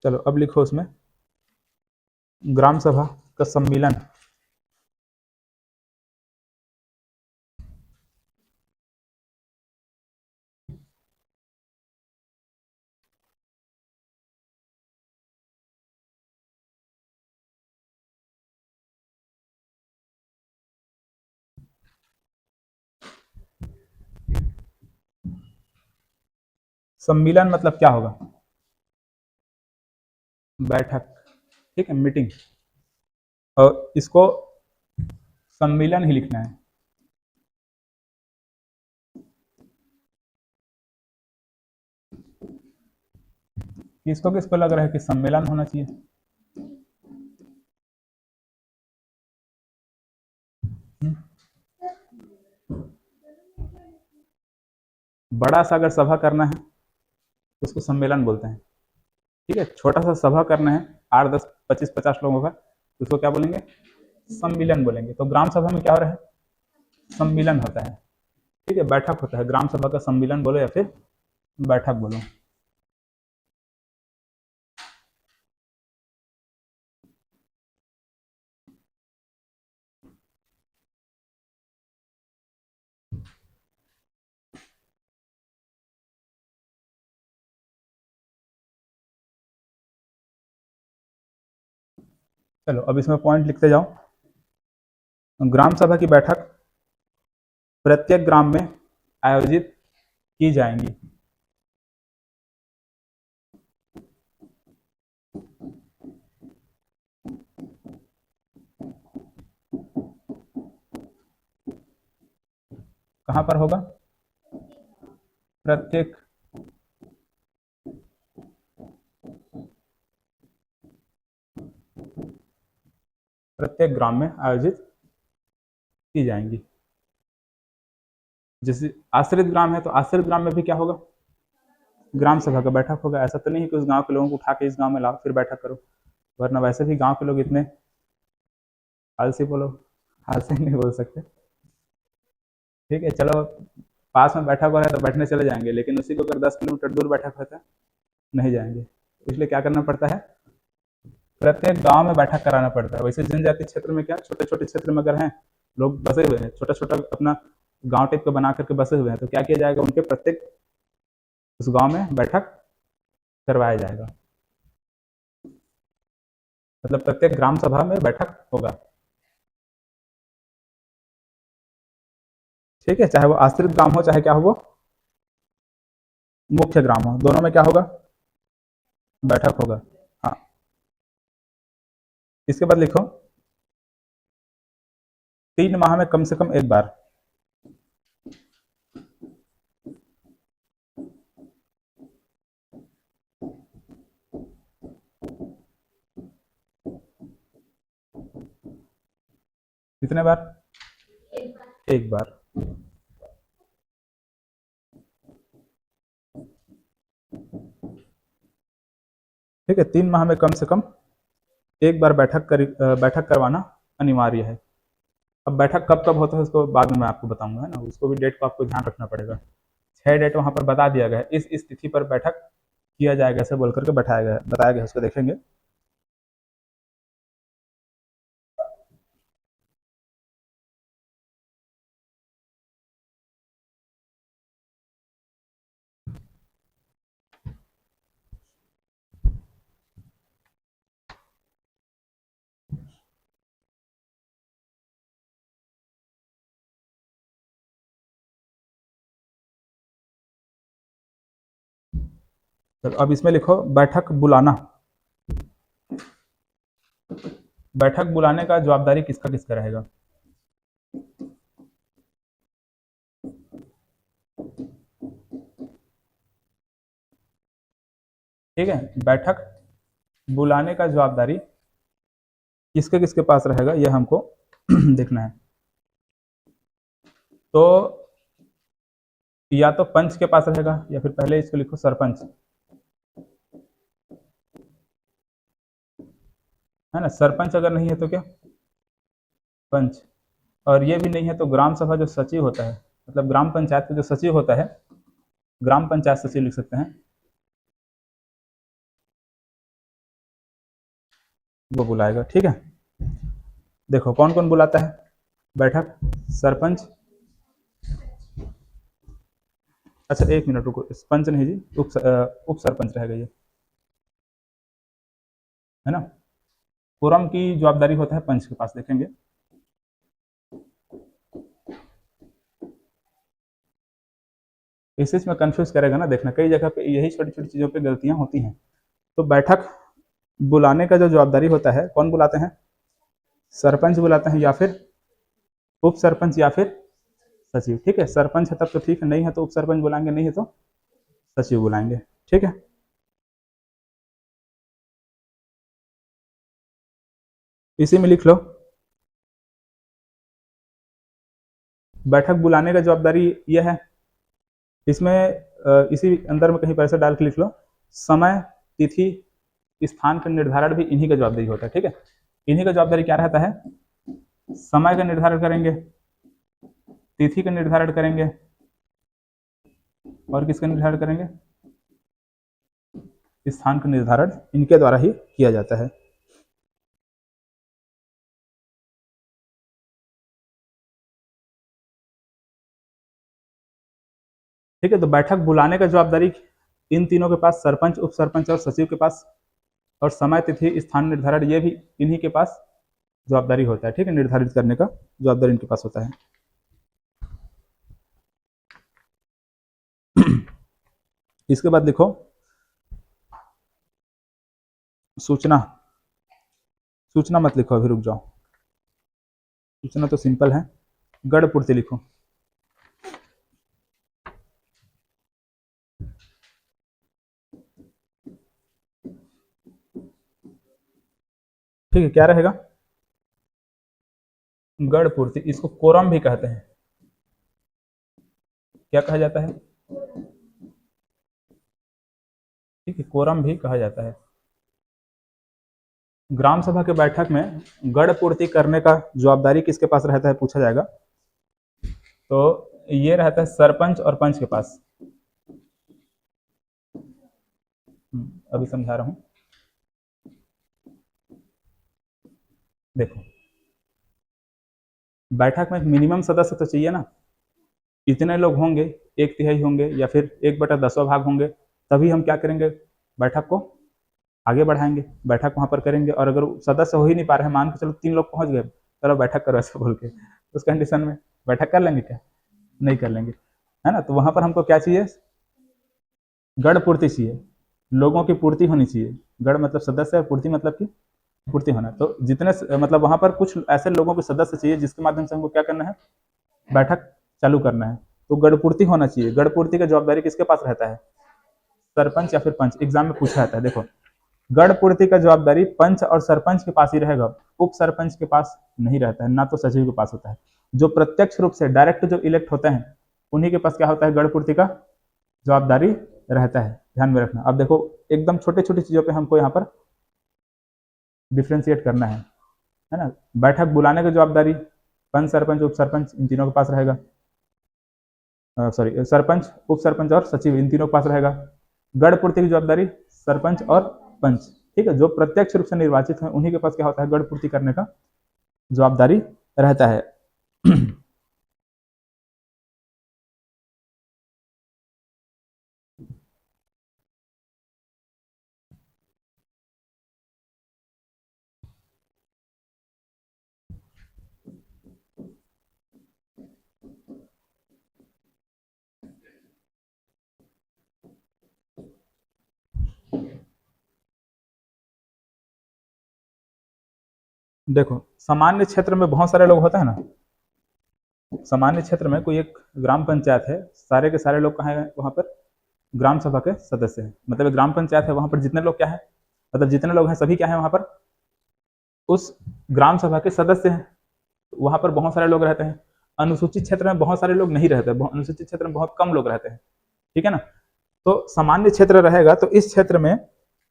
चलो अब लिखो उसमें, ग्राम सभा का सम्मेलन सम्मेलन मतलब क्या होगा? बैठक। ठीक है, मीटिंग, और इसको सम्मेलन ही लिखना है। किसको किसको लग रहा है कि सम्मेलन होना चाहिए? बड़ा सा अगर सभा करना है तो उसको सम्मेलन बोलते हैं। ठीक है, छोटा सा सभा करना है 8 10 25 50 लोगों का तो उसको क्या बोलेंगे? सम्मेलन बोलेंगे। तो ग्राम सभा में क्या हो रहा है? सम्मेलन होता है। ठीक है, बैठक होता है, ग्राम सभा का सम्मेलन बोलो या फिर बैठक बोलो। चलो अब इसमें पॉइंट लिखते जाओ। ग्राम सभा की बैठक प्रत्येक ग्राम में आयोजित की जाएंगी। कहां पर होगा? प्रत्येक प्रत्येक ग्राम में आयोजित की जाएंगी। जैसे आश्रित ग्राम है तो आश्रित ग्राम में भी क्या होगा? ग्राम सभा का बैठक होगा। ऐसा तो नहीं है कि उस गांव के लोगों को उठा के इस गांव में लाओ फिर बैठक करो, वरना वैसे भी गांव के लोग इतने आलसी, बोलो आलसी नहीं बोल सकते। ठीक है, चलो पास में बैठक हो रहा है तो बैठने चले जाएंगे, लेकिन उसी को अगर 10 किलोमीटर दूर बैठक होता है नहीं जाएंगे। इसलिए क्या करना पड़ता है? प्रत्येक गांव में बैठक कराना पड़ता है। वैसे जनजाति क्षेत्र में क्या, छोटे छोटे क्षेत्र में अगर हैं लोग बसे हुए हैं, छोटा छोटा अपना गांव टाइप का बना करके बसे हुए हैं, तो क्या किया जाएगा, उनके प्रत्येक उस गांव में बैठक करवाया जाएगा। मतलब प्रत्येक ग्राम सभा में बैठक होगा। ठीक है, चाहे वो आश्रित ग्राम हो चाहे क्या हो वो मुख्य ग्राम हो, दोनों में क्या होगा? बैठक होगा। हाँ, इसके बाद लिखो 3 माह में कम से कम एक बार। कितने बार? एक बार। ठीक है, 3 माह में कम से कम एक बार बैठक करवाना अनिवार्य है। अब बैठक कब कब होता है उसको बाद में मैं आपको बताऊंगा, है ना, उसको भी डेट को आपको ध्यान रखना पड़ेगा। 6 डेट वहां पर बता दिया गया है, इस तिथि पर बैठक किया जाएगा, ऐसे बोल करके बैठाया गया बताया गया, उसको देखेंगे। तो अब इसमें लिखो बैठक बुलाना। बैठक बुलाने का जवाबदारी किसका किसका रहेगा? ठीक है, बैठक बुलाने का जवाबदारी किसके किसके पास रहेगा, यह हमको देखना है। तो या तो पंच के पास रहेगा, या फिर पहले इसको लिखो सरपंच, है ना। सरपंच अगर नहीं है तो क्या, पंच। और ये भी नहीं है तो ग्राम सभा जो सचिव होता है, मतलब ग्राम पंचायत का जो सचिव होता है, ग्राम पंचायत सचिव लिख सकते हैं, वो बुलाएगा। ठीक है, देखो कौन कौन बुलाता है बैठक, सरपंच। अच्छा एक मिनट रुको, पंच नहीं जी, उप सरपंच रहेगा ये, है ना। फोरम की जवाबदारी होता है पंच के पास, देखेंगे। इस चीज में कंफ्यूज करेगा ना, देखना कई जगह पे यही छोटी छोटी चीजों पे गलतियां होती हैं। तो बैठक बुलाने का जो जवाबदारी होता है, कौन बुलाते हैं, सरपंच बुलाते हैं, या फिर उप सरपंच, या फिर सचिव। ठीक है, सरपंच है तब तो ठीक है, नहीं है तो उप सरपंच बुलाएंगे, नहीं है तो सचिव बुलाएंगे। ठीक है, इसी में लिख लो, बैठक बुलाने का जवाबदारी यह है। इसमें इसी अंदर में कहीं पर ऐसा डाल के लिख लो, समय तिथि स्थान का निर्धारण भी इन्हीं का जवाबदारी होता है। ठीक है, इन्हीं का जवाबदारी क्या रहता है, समय का निर्धारण करेंगे, तिथि का निर्धारण करेंगे, और किसका निर्धारण करेंगे, स्थान का निर्धारण इनके द्वारा ही किया जाता है। ठीक है, तो बैठक बुलाने का जवाबदारी इन तीनों के पास, सरपंच, उप सरपंच और सचिव के पास, और समय तिथि स्थान निर्धारण ये भी इन्हीं के पास जवाबदारी होता है। ठीक है, निर्धारित करने का जवाबदारी इनके पास होता है। इसके बाद लिखो सूचना। सूचना मत लिखो अभी, रुक जाओ, सूचना तो सिंपल है, गढ़ पूर्ति लिखो। ठीक है, क्या रहेगा, गढ़ पूर्ति, इसको कोरम भी कहते हैं। क्या कहा जाता है, ठीक है, कोरम भी कहा जाता है। ग्राम सभा के बैठक में गढ़ पूर्ति करने का जवाबदारी किसके पास रहता है, पूछा जाएगा। तो ये रहता है सरपंच और पंच के पास। अभी समझा रहा हूं, देखो बैठक में मिनिमम सदस्य तो चाहिए ना, इतने लोग होंगे, 1/3 होंगे, या फिर 1/10वां भाग होंगे, तभी हम क्या करेंगे, बैठक को आगे बढ़ाएंगे, बैठक वहां पर करेंगे। और अगर सदस्य हो ही नहीं पा रहे हैं, मान के चलो 3 लोग पहुंच गए, चलो बैठक करो ऐसा बोल के, उस कंडीशन में बैठक कर लेंगे क्या, नहीं कर लेंगे, है ना। तो वहां पर हमको क्या चाहिए, गढ़ पूर्ति चाहिए, लोगों की पूर्ति होनी चाहिए। गढ़ मतलब सदस्य, और पूर्ति मतलब की पूर्ति होना। तो जितने मतलब वहां पर कुछ ऐसे लोगों के सदस्य चाहिए जिसके माध्यम से हमको क्या करना है, बैठक चालू करना है। तो गढ़ पूर्ति होना चाहिए। गढ़ पूर्ति का जवाबदारी किसके पास रहता है, सरपंच या फिर पंच, एग्जाम में पूछा जाता है। देखो गढ़ पूर्ति का जवाबदारी पंच और सरपंच के पास ही रहेगा, उप सरपंच के पास नहीं रहता है, ना तो सचिव के पास होता है। जो प्रत्यक्ष रूप से डायरेक्ट जो इलेक्ट होते हैं, उन्हीं के पास क्या होता है, गढ़ पूर्ति का जवाबदारी रहता है, ध्यान में रखना। अब देखो एकदम छोटे छोटे चीजों पे हमको यहाँ पर डिफ्रेंशिएट करना है ना। बैठक बुलाने की जवाबदारी पंच सरपंच उप सरपंच इन तीनों के पास रहेगा, सॉरी सरपंच उप सरपंच और सचिव इन तीनों के पास रहेगा। गढ़ पूर्ति की जवाबदारी सरपंच और पंच, ठीक है, जो प्रत्यक्ष रूप से निर्वाचित है उन्हीं के पास क्या होता है, गढ़ पूर्ति करने का जवाबदारी रहता है। देखो सामान्य क्षेत्र में बहुत सारे लोग होते हैं ना, सामान्य क्षेत्र में कोई एक ग्राम पंचायत है, सारे के सारे लोग कहाँ हैं वहां पर, ग्राम सभा के सदस्य हैं। मतलब ग्राम पंचायत है, वहां पर जितने लोग क्या है, मतलब जितने लोग हैं सभी क्या है वहां पर, उस ग्राम सभा के सदस्य हैं। वहां पर बहुत सारे लोग रहते हैं। अनुसूचित क्षेत्र में बहुत सारे लोग नहीं रहते, अनुसूचित क्षेत्र में बहुत कम लोग रहते हैं, ठीक है ना। तो सामान्य क्षेत्र रहेगा तो इस क्षेत्र में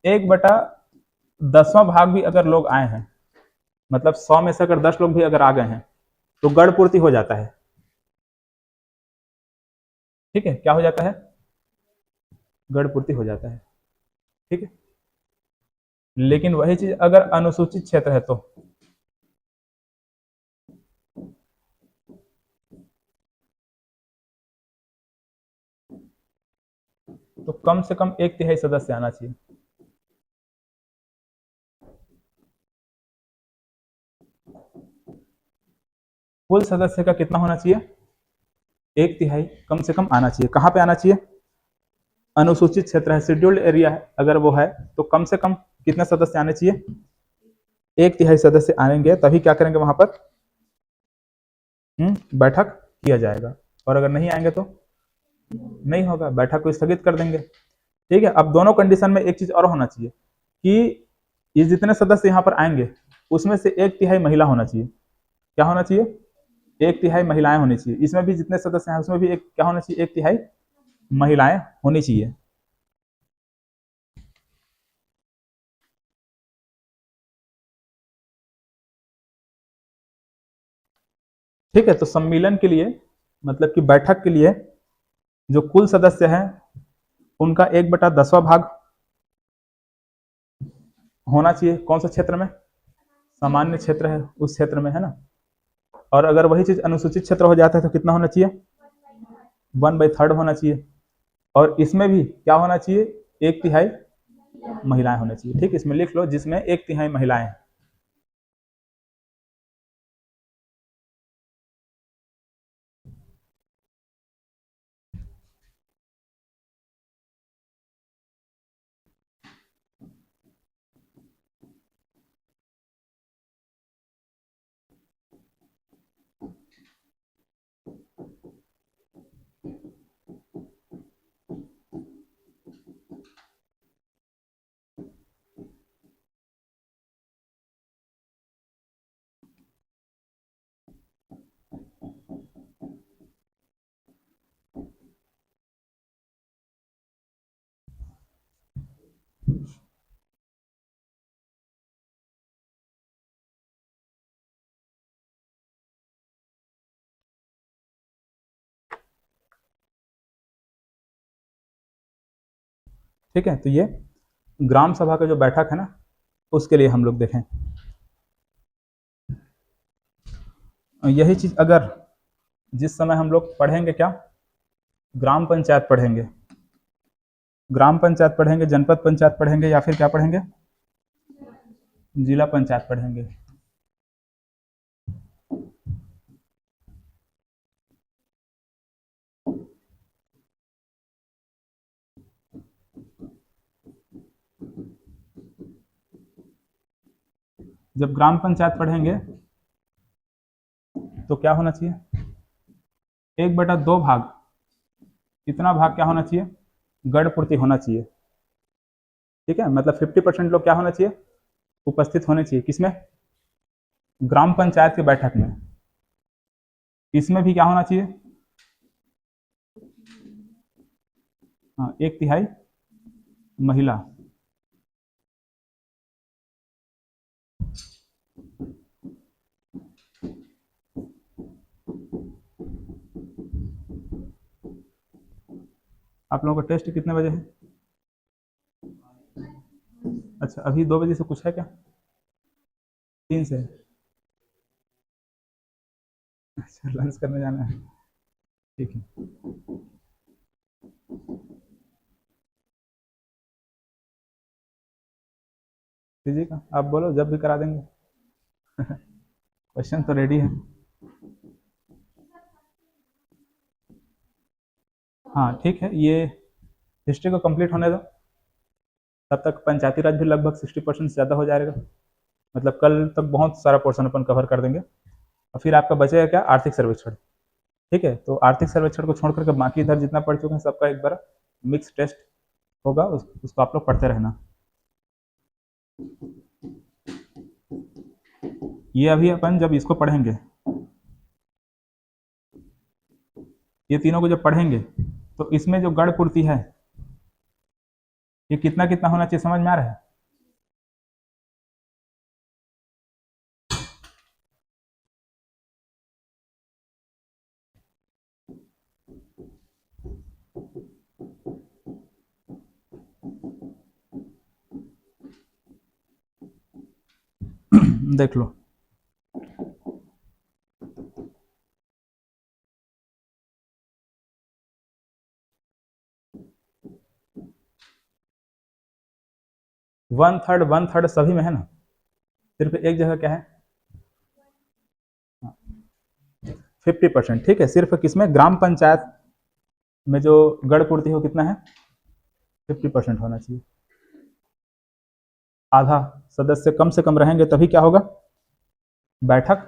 1/10वां भाग भी अगर लोग आए हैं, मतलब 100 में से अगर 10 लोग भी अगर आ गए हैं तो गढ़ पूर्ति हो जाता है, ठीक है, क्या हो जाता है, गढ़ पूर्ति हो जाता है, ठीक है। लेकिन वही चीज अगर अनुसूचित क्षेत्र है तो कम से कम 1/3 सदस्य आना चाहिए। कुल सदस्य का कितना होना चाहिए, 1/3 कम से कम आना चाहिए। कहां पे आना चाहिए, अनुसूचित क्षेत्र है, शेड्यूल्ड एरिया है, अगर वो है तो कम से कम कितने सदस्य आने चाहिए, 1/3 सदस्य आएंगे, तभी क्या करेंगे वहां पर बैठक किया जाएगा। और अगर नहीं आएंगे तो नहीं होगा, बैठक को स्थगित कर देंगे, ठीक है। अब दोनों कंडीशन में एक चीज और होना चाहिए कि ये जितने सदस्य यहाँ पर आएंगे उसमें से 1/3 महिला होना चाहिए। क्या होना चाहिए, 1/3 महिलाएं होनी चाहिए। इसमें भी जितने सदस्य हैं उसमें भी एक क्या होना चाहिए, 1/3 महिलाएं होनी चाहिए। ठीक है, तो सम्मेलन के लिए मतलब कि बैठक के लिए जो कुल सदस्य हैं उनका 1/10वां भाग होना चाहिए। कौन सा क्षेत्र में, सामान्य क्षेत्र है उस क्षेत्र में, है ना। और अगर वही चीज अनुसूचित क्षेत्र हो जाता है तो कितना होना चाहिए, 1/3 होना चाहिए। और इसमें भी क्या होना चाहिए, 1/3 महिलाएं होना चाहिए, ठीक, इसमें लिख लो जिसमें 1/3 महिलाएं हैं। ठीक है, तो ये ग्राम सभा का जो बैठक है ना उसके लिए हम लोग देखें। यही चीज अगर जिस समय हम लोग पढ़ेंगे क्या, ग्राम पंचायत पढ़ेंगे, ग्राम पंचायत पढ़ेंगे, जनपद पंचायत पढ़ेंगे, या फिर क्या पढ़ेंगे, जिला पंचायत पढ़ेंगे। जब ग्राम पंचायत पढ़ेंगे तो क्या होना चाहिए, 1/2 भाग, इतना भाग क्या होना चाहिए, गढ़ पूर्ति होना चाहिए, ठीक है। मतलब 50% लोग क्या होना चाहिए, उपस्थित होने चाहिए, किसमें, ग्राम पंचायत की बैठक में। इसमें भी क्या होना चाहिए, हाँ, 1/3 महिला। आप लोगों का टेस्ट कितने बजे है? अच्छा, अभी 2 बजे से कुछ है क्या? 3 से? अच्छा, लंच करने जाना है। ठीक है। दीजिए का आप बोलो, जब भी करा देंगे। क्वेश्चन तो रेडी है। हाँ ठीक है, ये हिस्ट्री को कंप्लीट होने दो, तब तक पंचायती राज भी लगभग 60% से ज़्यादा हो जाएगा। मतलब कल तक बहुत सारा पोर्शन अपन कवर कर देंगे, और फिर आपका बचेगा क्या, आर्थिक सर्वेक्षण। ठीक है, तो आर्थिक सर्वेक्षण को छोड़ करके बाकी इधर जितना पढ़ चुके हैं सबका एक बार मिक्स टेस्ट होगा, उसको आप लोग पढ़ते रहना। ये अभी अपन जब इसको पढ़ेंगे, ये तीनों को जब पढ़ेंगे, तो इसमें जो गढ़ पूर्ति है, ये कितना कितना होना चाहिए, समझ में आ रहा है? देख लो, वन थर्ड सभी में है ना, सिर्फ एक जगह क्या है, 50%। ठीक है, सिर्फ किसमें, ग्राम पंचायत में जो गढ़ पूर्ति हो कितना है, 50% होना चाहिए। आधा सदस्य कम से कम रहेंगे तभी क्या होगा, बैठक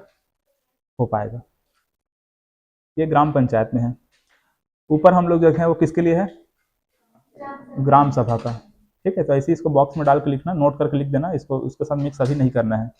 हो पाएगा। ये ग्राम पंचायत में है। ऊपर हम लोग जो है वो किसके लिए है, ग्राम सभा का। ठीक है, तो ऐसे इसको बॉक्स में डाल के लिखना, नोट करके लिख देना, इसको उसके साथ मिक्स अभी नहीं करना है।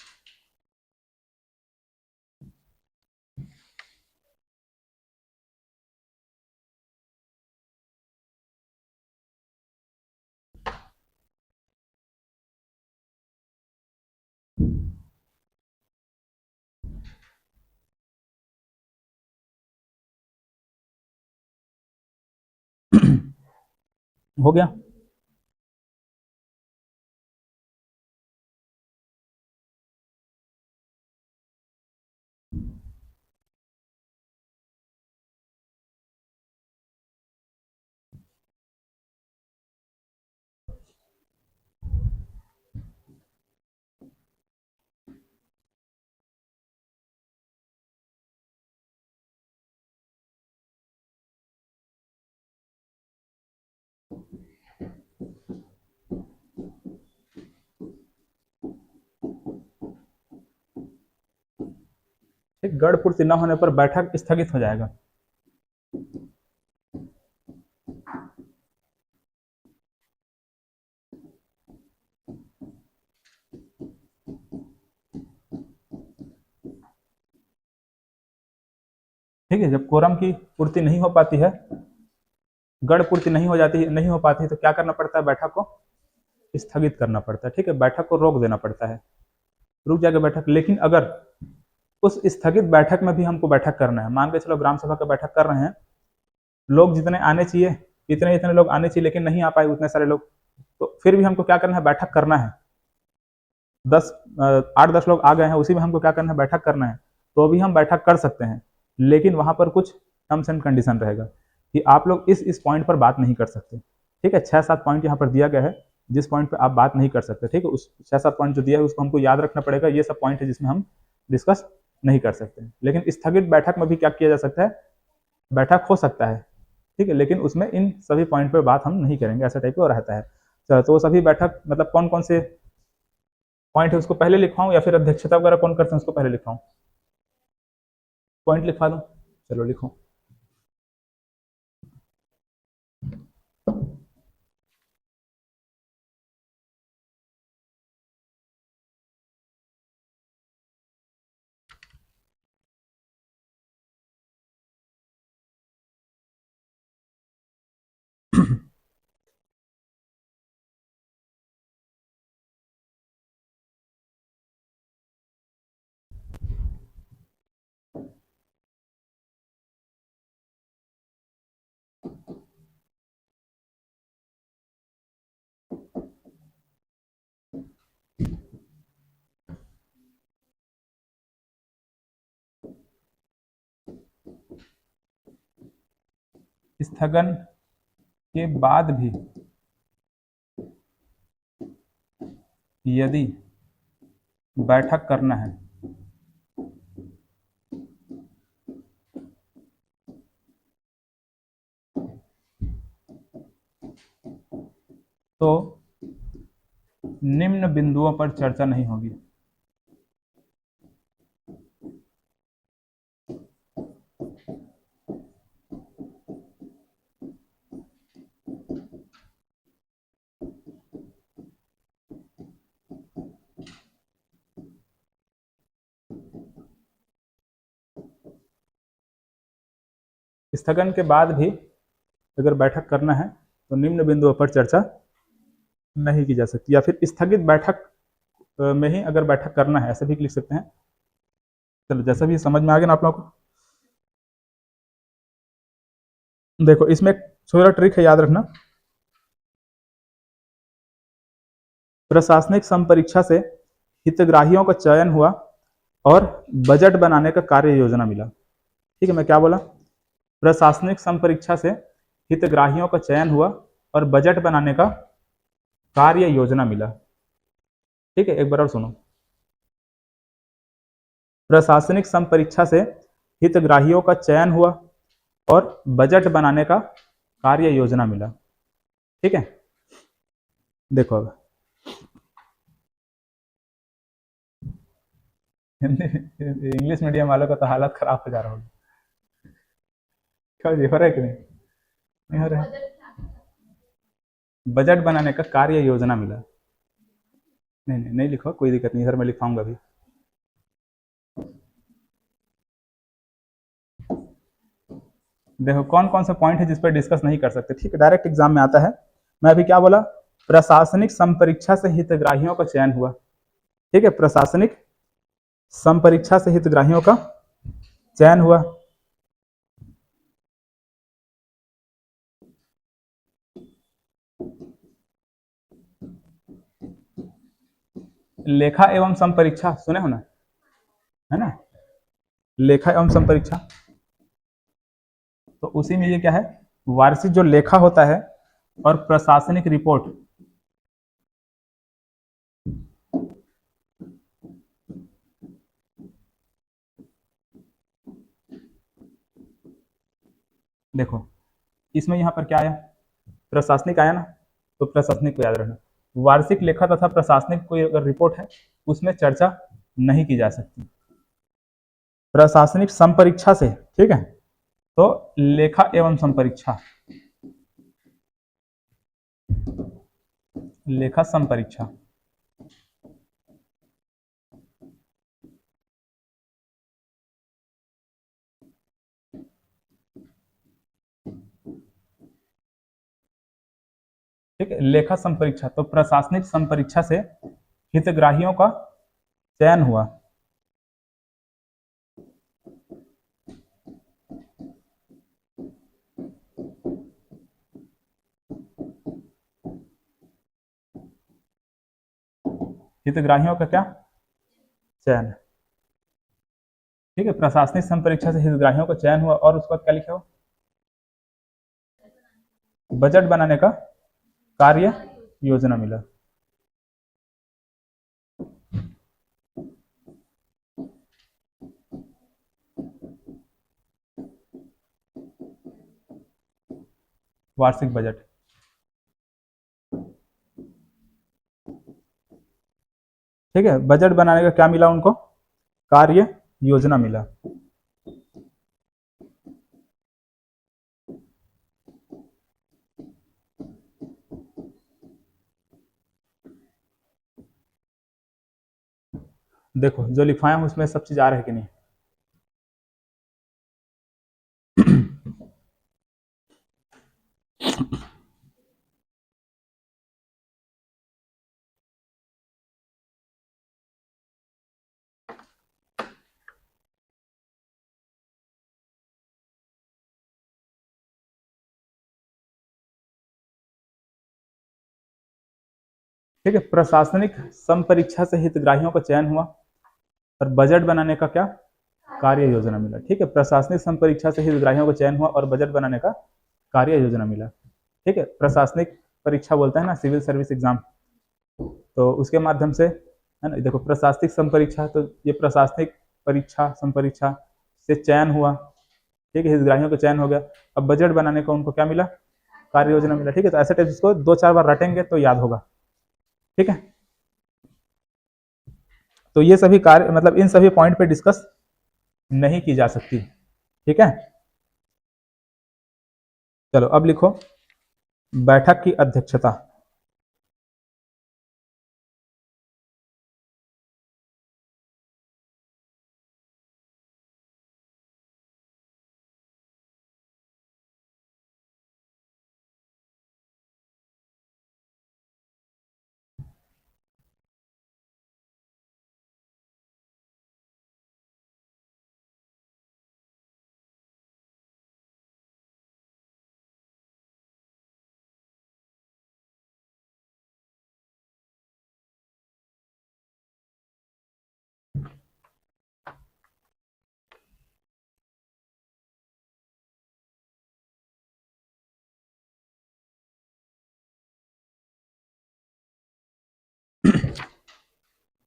हो गया। ठीक, गढ़ पूर्ति न होने पर बैठक स्थगित हो जाएगा। ठीक है, जब कोरम की पूर्ति नहीं हो पाती है, गढ़ पूर्ति नहीं हो जाती, नहीं हो पाती है, तो क्या करना पड़ता है, बैठक को स्थगित करना पड़ता है। ठीक है, बैठक को रोक देना पड़ता है, रुक जाएगा बैठक। लेकिन अगर उस स्थगित बैठक में भी हमको बैठक करना है, मान के चलो ग्राम सभा का बैठक कर रहे हैं, लोग जितने आने चाहिए इतने इतने लोग आने चाहिए, लेकिन नहीं आ पाए उतने सारे लोग, तो फिर भी हमको क्या करना है, बैठक करना है। 8-10 लोग आ गए हैं, उसी में हमको क्या करना है, बैठक करना है, तो भी हम बैठक कर सकते हैं। लेकिन वहां पर कुछ टर्म्स एंड कंडीशन रहेगा कि आप लोग इस पॉइंट पर बात नहीं कर सकते। ठीक है, 6-7 पॉइंट यहाँ पर दिया गया है, जिस पॉइंट पर आप बात नहीं कर सकते। ठीक है, उस 6-7 पॉइंट जो दिया है उसको हमको याद रखना पड़ेगा, ये सब पॉइंट है जिसमें हम डिस्कस नहीं कर सकते। लेकिन स्थगित बैठक में भी क्या किया जा सकता है, बैठक हो सकता है। ठीक है, लेकिन उसमें इन सभी पॉइंट पर बात हम नहीं करेंगे, ऐसा टाइप का रहता है। तो वो सभी बैठक मतलब कौन कौन से पॉइंट है उसको पहले लिखवाऊं, या फिर अध्यक्षता वगैरह कौन करते हैं उसको पहले लिखवाऊं, पॉइंट लिखवा दूं, चलो लिखो। स्थगन के बाद भी यदि बैठक करना है तो निम्न बिंदुओं पर चर्चा नहीं होगी। स्थगन के बाद भी अगर बैठक करना है तो निम्न बिंदुओं पर चर्चा नहीं की जा सकती, या फिर स्थगित बैठक में ही अगर बैठक करना है, ऐसे भी लिख सकते हैं। चलो जैसा भी समझ में आ गया ना आप लोगों को। देखो इसमें एक छोटा ट्रिक है, याद रखना। प्रशासनिक संपरीक्षा से हितग्राहियों का चयन हुआ और बजट बनाने का कार्य योजना मिला। ठीक है, मैं क्या बोला? प्रशासनिक संपरीक्षा से हितग्राहियों का चयन हुआ और बजट बनाने का कार्य योजना मिला। ठीक है, एक बार और सुनो। प्रशासनिक संपरीक्षा से हितग्राहियों का चयन हुआ और बजट बनाने का कार्य योजना मिला। ठीक है, देखो अब इंग्लिश मीडियम वालों का तो हालत खराब हो जा रहा होगा। क्या जी, हो रहा है कि नहीं? नहीं हो रहा है। बजट बनाने का कार्य योजना मिला। नहीं नहीं नहीं लिखो, कोई दिक्कत नहीं सर, मैं लिखाऊंगा अभी। देखो कौन कौन से पॉइंट है जिस पर डिस्कस नहीं कर सकते। ठीक है, डायरेक्ट एग्जाम में आता है। मैं अभी क्या बोला? प्रशासनिक संपरीक्षा से हितग्राहियों का चयन हुआ। ठीक है, प्रशासनिक संपरीक्षा से हितग्राहियों का चयन हुआ। लेखा एवं संपरीक्षा सुने हो ना, है ना? लेखा एवं संपरीक्षा, तो उसी में ये क्या है? वार्षिक जो लेखा होता है और प्रशासनिक रिपोर्ट, देखो इसमें यहां पर क्या आया? प्रशासनिक आया ना, तो प्रशासनिक को याद रखना। वार्षिक लेखा तथा प्रशासनिक कोई अगर रिपोर्ट है उसमें चर्चा नहीं की जा सकती। प्रशासनिक संपरीक्षा से, ठीक है, तो लेखा एवं संपरीक्षा, लेखा संपरीक्षा, ठीक है, लेखा संपरीक्षा, तो प्रशासनिक संपरीक्षा से हितग्राहियों का चयन हुआ। हितग्राहियों का क्या? चयन। ठीक है, प्रशासनिक संपरीक्षा से हितग्राहियों का चयन हुआ और उसके बाद क्या लिखा हो? बजट बनाने का कार्य योजना मिला। वार्षिक बजट, ठीक है, बजट बनाने का क्या मिला उनको? कार्य योजना मिला। देखो जो लिखवाया हूं उसमें सब चीज आ रहा है कि नहीं? ठीक है, प्रशासनिक संपरीक्षा से हितग्राहियों का चयन हुआ और बजट बनाने का क्या? कार्य योजना मिला। ठीक है, प्रशासनिक संपरीक्षा से हितग्राहियों का चयन हुआ और बजट बनाने का कार्य योजना मिला। ठीक है, प्रशासनिक परीक्षा बोलते हैं ना, सिविल सर्विस एग्जाम, तो उसके माध्यम से, है ना, देखो प्रशासनिक संपरीक्षा, तो ये प्रशासनिक परीक्षा संपरीक्षा से चयन हुआ। ठीक है, हितग्राहियों का चयन हो गया। अब बजट बनाने को उनको क्या मिला, कार्य योजना मिला। ठीक है, तो ऐसे टाइप इसको 2-4 बार रटेंगे तो याद होगा। ठीक है, तो ये सभी कार्य मतलब इन सभी पॉइंट पे डिस्कस नहीं की जा सकती। ठीक है, चलो अब लिखो बैठक की अध्यक्षता।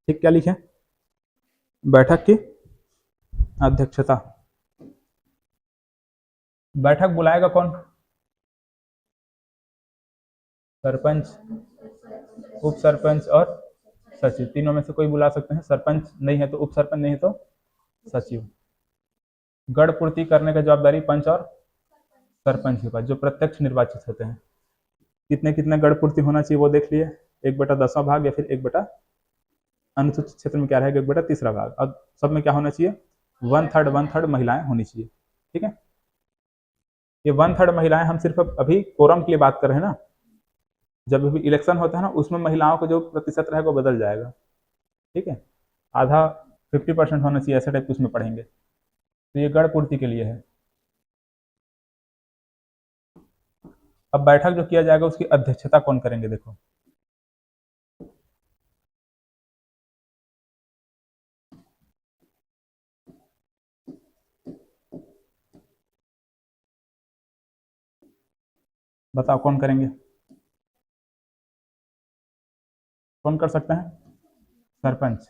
ठीक, क्या लिखे, बैठक की अध्यक्षता। बैठक बुलाएगा कौन, सरपंच, उप सरपंच और सचिव, तीनों में से कोई बुला सकते हैं। सरपंच नहीं है तो उप सरपंच, नहीं है तो सचिव। गढ़ पूर्ति करने का जवाबदारी पंच और सरपंच के पास, जो प्रत्यक्ष निर्वाचित होते हैं। कितने कितने गढ़ पूर्ति होना चाहिए वो देख लिए, 1/10वां भाग या फिर 1/, अनुसूचित क्षेत्र में क्या रहेगा, 1/3 भाग। अब सब में क्या होना चाहिए, 1/3 महिलाएं होनी चाहिए। ठीक है, ये 1/3 महिलाएं हम सिर्फ अभी कोरम के लिए बात कर रहे हैं ना, जब भी इलेक्शन होता है ना उसमें महिलाओं का जो प्रतिशत रहेगा वो बदल जाएगा। ठीक है, आधा 50% होना चाहिए, ऐसा टाइप कुछ में पढ़ेंगे। तो ये गढ़ पूर्ति के लिए है। अब बैठक जो किया जाएगा उसकी अध्यक्षता कौन करेंगे, देखो बताओ कौन करेंगे, कौन कर सकते हैं, सरपंच।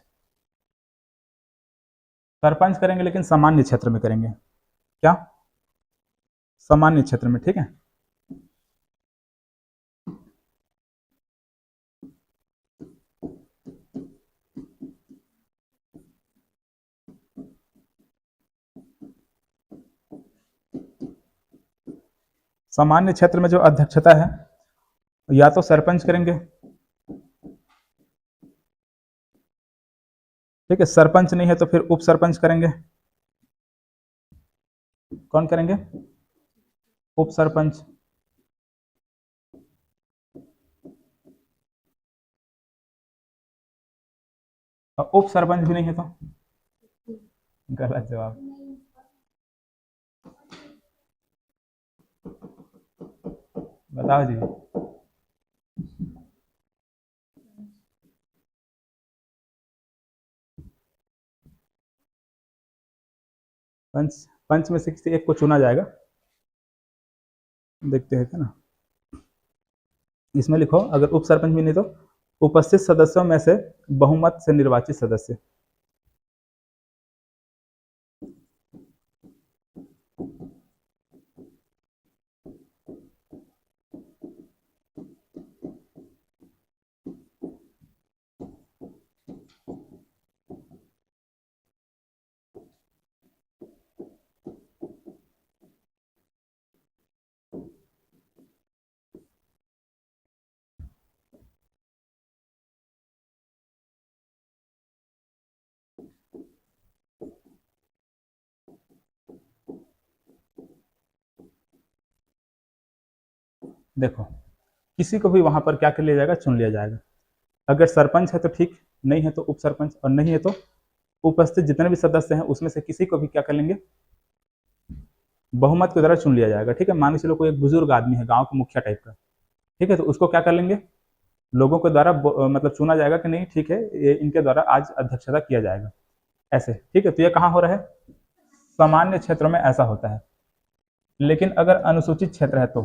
सरपंच करेंगे लेकिन सामान्य क्षेत्र में करेंगे, क्या, सामान्य क्षेत्र में। ठीक है, सामान्य क्षेत्र में जो अध्यक्षता है या तो सरपंच करेंगे। ठीक है, सरपंच नहीं है तो फिर उप सरपंच करेंगे। कौन करेंगे, उप सरपंच। और उप सरपंच भी नहीं है तो गलत जवाब। बताओ जी, पंच, पंच में से किसी एक को चुना जाएगा, देखते हैं क्या ना। इसमें लिखो अगर उप सरपंच भी नहीं तो उपस्थित सदस्यों में से बहुमत से निर्वाचित सदस्य। देखो किसी को भी वहां पर क्या कर लिया जाएगा, चुन लिया जाएगा। अगर सरपंच है तो ठीक, नहीं है तो उप सरपंच, और नहीं है तो उपस्थित जितने भी सदस्य हैं उसमें से किसी को भी क्या कर लेंगे, बहुमत के द्वारा चुन लिया जाएगा। ठीक है, मान के चलो कोई एक बुजुर्ग आदमी है, गांव का मुखिया टाइप का। ठीक है, तो उसको क्या कर लेंगे, लोगों के द्वारा मतलब चुना जाएगा कि नहीं, ठीक है ये इनके द्वारा आज अध्यक्षता किया जाएगा, ऐसे। ठीक है, तो ये कहाँ हो रहा है, सामान्य क्षेत्रों में ऐसा होता है। लेकिन अगर अनुसूचित क्षेत्र है तो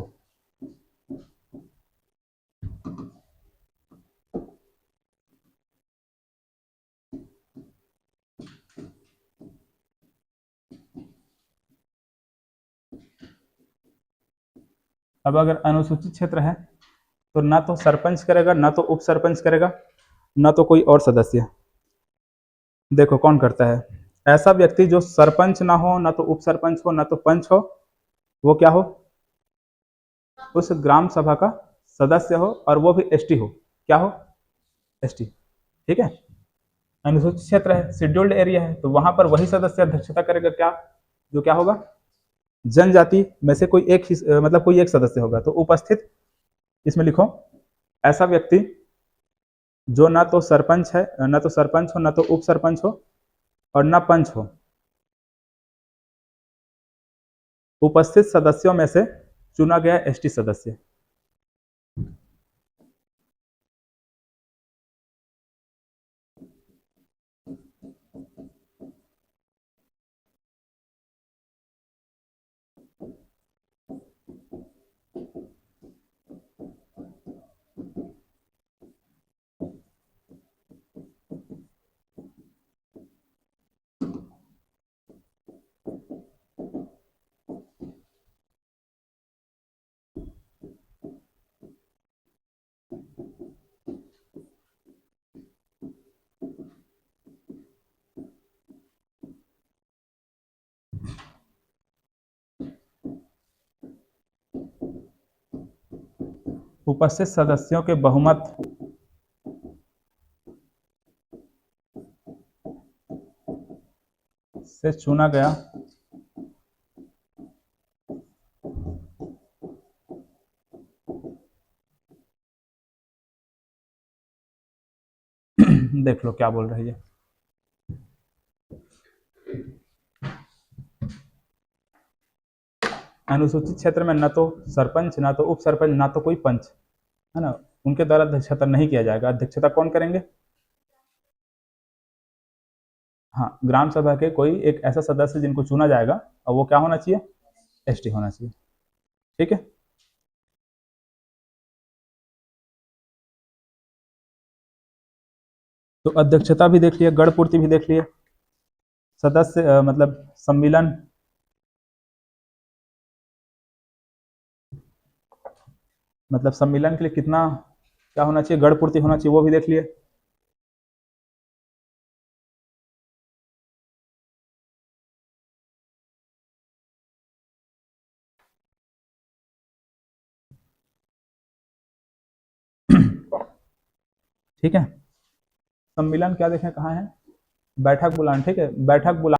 अब अगर अनुसूचित क्षेत्र है तो ना तो सरपंच करेगा, ना तो उप सरपंच करेगा, ना तो कोई और सदस्य। देखो कौन करता है, ऐसा व्यक्ति जो सरपंच ना हो, ना तो उप सरपंच हो, ना तो पंच हो, वो क्या हो, उस ग्राम सभा का सदस्य हो, और वो भी एसटी हो। क्या हो, एसटी। ठीक है, अनुसूचित क्षेत्र है, शेड्यूल्ड एरिया है, तो वहां पर वही सदस्य अध्यक्षता करेगा, क्या जो क्या होगा, जनजाति में से कोई एक मतलब कोई एक सदस्य होगा। तो उपस्थित, इसमें लिखो ऐसा व्यक्ति जो ना तो सरपंच है, ना तो सरपंच हो, ना तो उप सरपंच हो, और ना पंच हो, उपस्थित सदस्यों में से चुना गया एसटी सदस्य। उपस्थित सदस्यों के बहुमत से चुना गया देख लो क्या बोल रही है, अनुसूचित क्षेत्र में ना तो सरपंच, ना तो उप सरपंच, ना तो कोई पंच, है ना, उनके द्वारा अध्यक्षता नहीं किया जाएगा। अध्यक्षता कौन करेंगे, हाँ, ग्राम सभा के कोई एक ऐसा सदस्य जिनको चुना जाएगा, और वो क्या होना चाहिए, एसटी होना चाहिए। ठीक है, तो अध्यक्षता भी देख लिया, गढ़ पूर्ति भी देख लिया, सदस्य मतलब सम्मिलन, मतलब सम्मेलन के लिए कितना क्या होना चाहिए, गढ़ पूर्ति होना चाहिए, वो भी देख लिए। ठीक है, सम्मेलन क्या देखें कहाँ है, बैठक बुलान। ठीक है, बैठक बुला,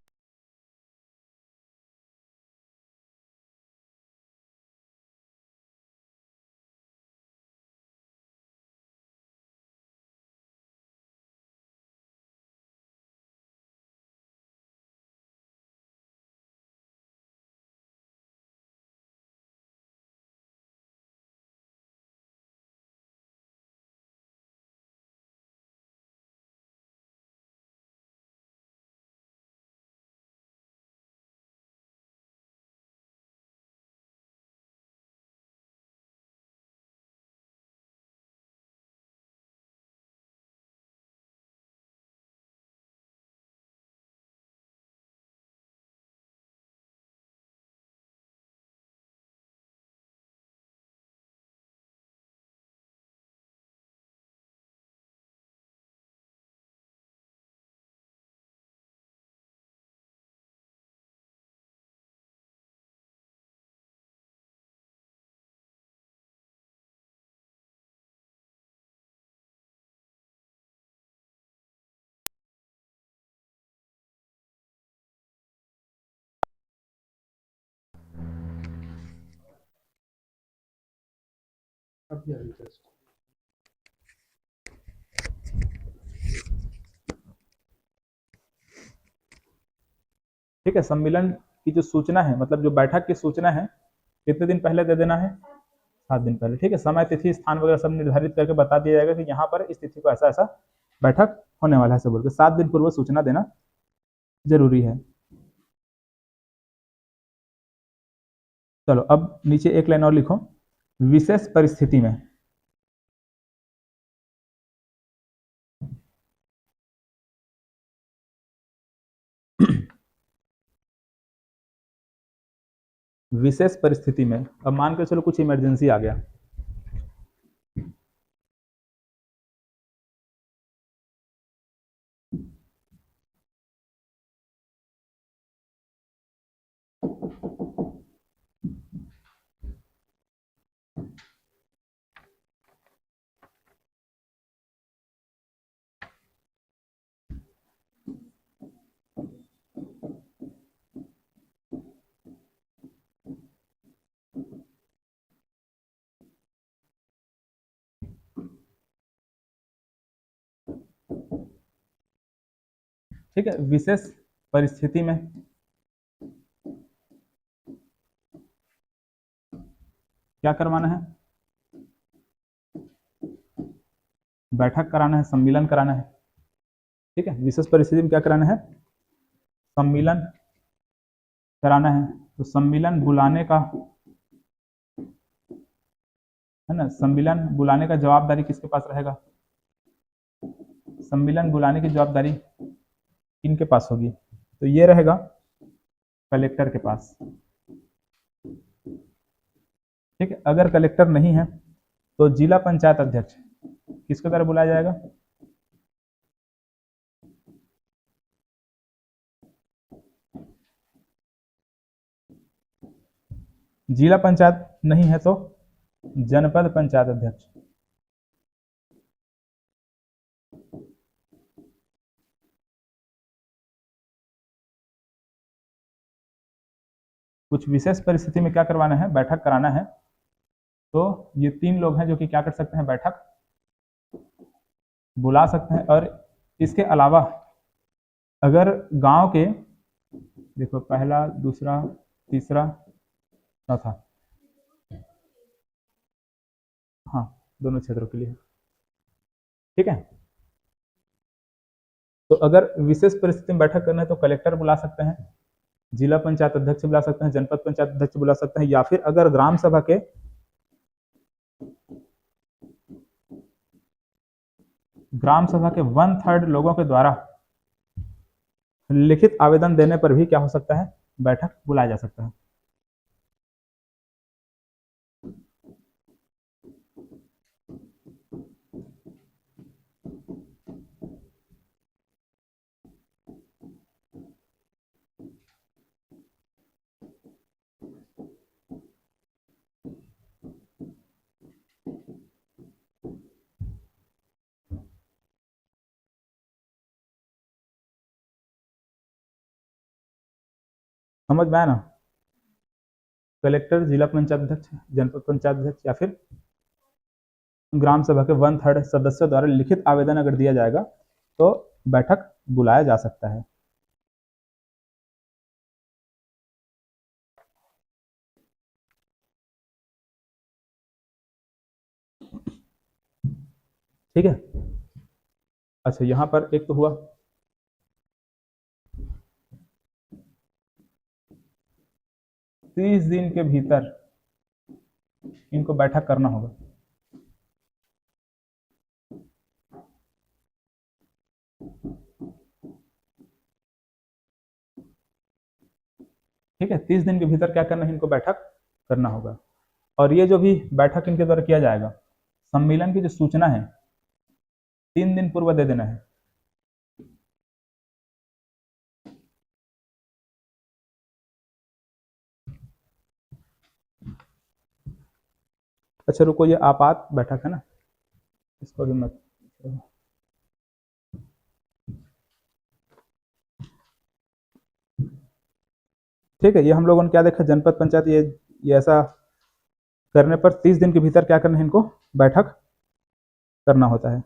ठीक है, सम्मेलन की जो सूचना है, मतलब जो बैठक की सूचना है, कितने दिन पहले दे देना है, 7 दिन पहले। ठीक है, समय तिथि स्थान वगैरह सब निर्धारित करके बता दिया जाएगा कि यहाँ पर इस तिथि को ऐसा ऐसा बैठक होने वाला है, सब बोल के 7 दिन पूर्व सूचना देना जरूरी है। चलो अब नीचे एक लाइन और लिखो, विशेष परिस्थिति में विशेष परिस्थिति में, अब मान के चलो कुछ इमरजेंसी आ गया, ठीक है। विशेष परिस्थिति में क्या करवाना है, बैठक कराना है, सम्मेलन कराना है। ठीक है, विशेष परिस्थिति में क्या कराना है, सम्मेलन कराना है। तो सम्मेलन बुलाने का, है ना, सम्मेलन बुलाने का जवाबदारी किसके पास रहेगा, सम्मेलन बुलाने की जवाबदारी किनके पास होगी, तो ये रहेगा कलेक्टर के पास। ठीक है, अगर कलेक्टर नहीं है तो जिला पंचायत अध्यक्ष किसके द्वारा बुलाया जाएगा, जिला पंचायत नहीं है तो जनपद पंचायत अध्यक्ष। कुछ विशेष परिस्थिति में क्या करवाना है, बैठक कराना है, तो ये तीन लोग हैं जो कि क्या कर सकते हैं, बैठक बुला सकते हैं। और इसके अलावा अगर गांव के, देखो पहला, दूसरा, तीसरा, चौथा, हाँ दोनों क्षेत्रों के लिए। ठीक है, तो अगर विशेष परिस्थिति में बैठक करना है तो कलेक्टर बुला सकते हैं, जिला पंचायत अध्यक्ष बुला सकते हैं, जनपद पंचायत अध्यक्ष बुला सकते हैं, या फिर अगर ग्राम सभा के 1/3 लोगों के द्वारा लिखित आवेदन देने पर भी क्या हो सकता है, बैठक बुलाया जा सकता है। समझ में आया ना, कलेक्टर, जिला पंचायत अध्यक्ष, जनपद पंचायत अध्यक्ष, या फिर ग्राम सभा के 1/3 सदस्यों द्वारा लिखित आवेदन अगर दिया जाएगा तो बैठक बुलाया जा सकता है। ठीक है, अच्छा यहां पर एक तो हुआ, 30 दिन के भीतर इनको बैठक करना होगा। ठीक है, 30 दिन के भीतर क्या करना है, इनको बैठक करना होगा। और ये जो भी बैठक इनके द्वारा किया जाएगा, सम्मेलन की जो सूचना है 3 दिन पूर्व दे देना है। अच्छा रुको, ये आपात बैठक है ना, इसको भी मत, ठीक है, ये हम लोगों ने क्या देखा, जनपद पंचायत, ये ऐसा करने पर 30 दिन के भीतर क्या करना है, इनको बैठक करना होता है।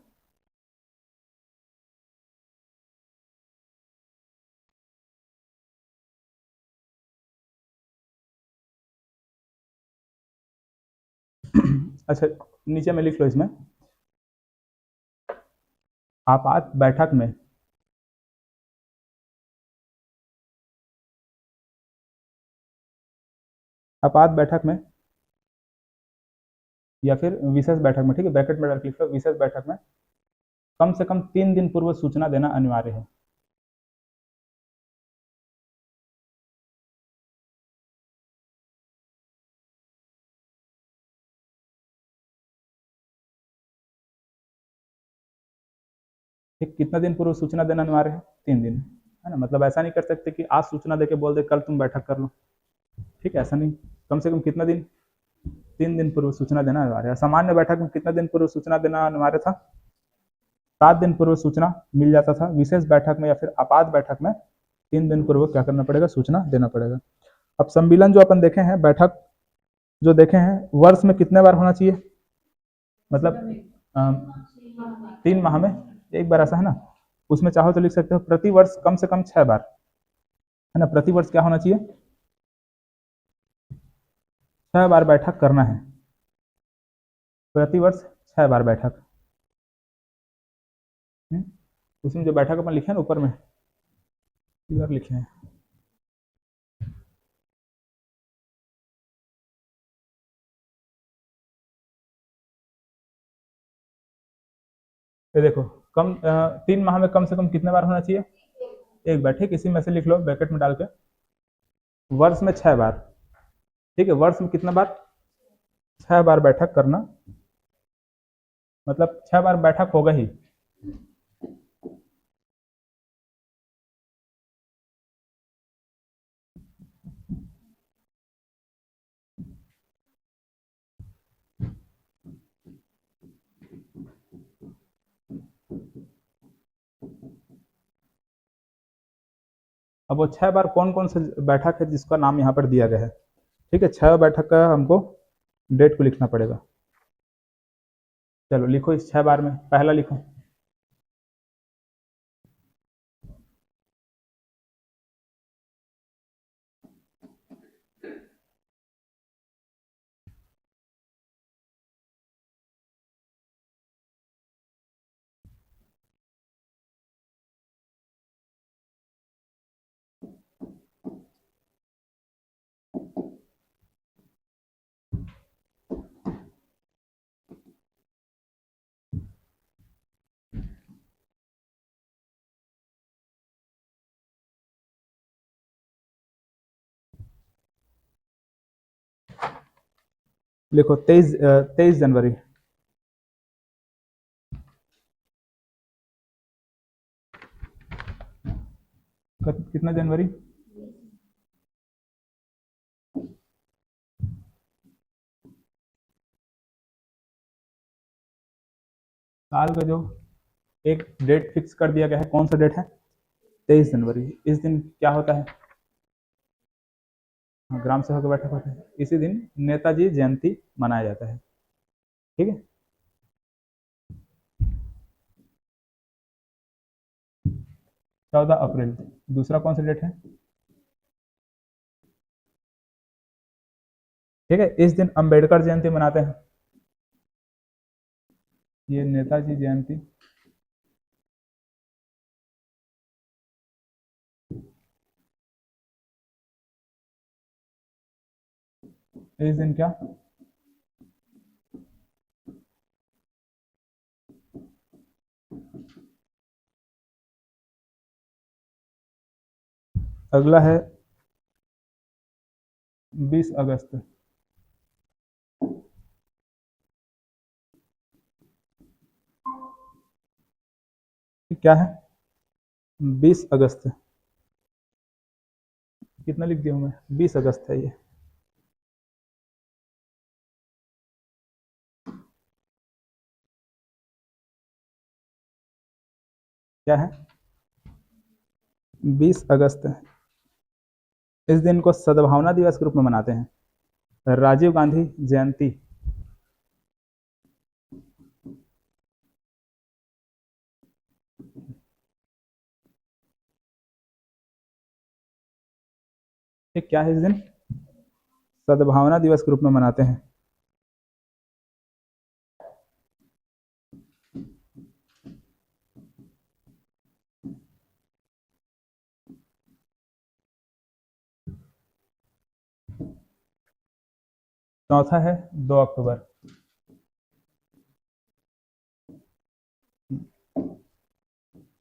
अच्छा नीचे में लिख लो, इसमें आपात बैठक में आपात बैठक में या फिर विशेष बैठक में, ठीक है, ब्रैकेट में डाल के लिख लो, विशेष बैठक में कम से कम 3 दिन पूर्व सूचना देना अनिवार्य है। ठीक, कितना दिन पूर्व सूचना देना अनिवार्य है? 3 दिन, है ना। मतलब ऐसा नहीं कर सकते कि आज सूचना देके बोल दे कल तुम बैठक कर लो, ठीक है, ऐसा नहीं। कम से कम कितना दिन? 3 दिन पूर्व सूचना देना अनिवार्य है। सामान्य बैठक में कितना दिन पूर्व सूचना देना अनिवार्य था? 7 दिन पूर्व सूचना मिल जाता था। विशेष बैठक में या फिर आपात बैठक में 3 दिन पूर्व क्या करना पड़ेगा? सूचना देना पड़ेगा। अब सम्मेलन जो अपन देखे हैं, बैठक जो देखे हैं, वर्ष में कितने बार होना चाहिए? मतलब 3 माह में एक बार, ऐसा है ना। उसमें चाहो तो लिख सकते हो प्रति वर्ष कम से कम 6 बार, है ना। प्रति वर्ष क्या होना चाहिए? 6 बार बैठक करना है, प्रति वर्ष 6 बार बैठक। उसमें जो बैठक अपन लिखे हैं ना ऊपर में, इधर लिखे हैं, ये देखो, 3 माह में कम से कम कितने बार होना चाहिए? एक बार, ठीक। इसी में से लिख लो ब्रैकेट में डाल के, वर्ष में 6 बार, ठीक है। वर्ष में कितना बार? 6 बार बैठक करना, मतलब 6 बार बैठक होगा ही। अब वो 6 बार कौन कौन से बैठक है जिसका नाम यहाँ पर दिया गया है, ठीक है। 6 बैठक का हमको डेट को लिखना पड़ेगा। चलो लिखो, इस 6 बार में पहला लिखो। लिखो 23 जनवरी। कितना जनवरी? साल का जो एक डेट फिक्स कर दिया गया है, कौन सा डेट है? 23 जनवरी। इस दिन क्या होता है? हाँ, ग्राम सभा की बैठक होता है। इसी दिन नेताजी जयंती मनाया जाता है, ठीक है। 14 अप्रैल। दूसरा कौन सा डेट है? ठीक है, इस दिन अंबेडकर जयंती मनाते हैं, ये नेताजी जयंती। इस दिन क्या? अगला है 20 अगस्त। क्या है? 20 अगस्त। कितना लिख दिया हूँ मैं? 20 अगस्त है ये। क्या है? 20 अगस्त। इस दिन को सद्भावना दिवस के रूप में मनाते हैं। राजीव गांधी जयंती। ये क्या है? इस दिन सद्भावना दिवस के रूप में मनाते हैं। चौथा है 2 अक्टूबर।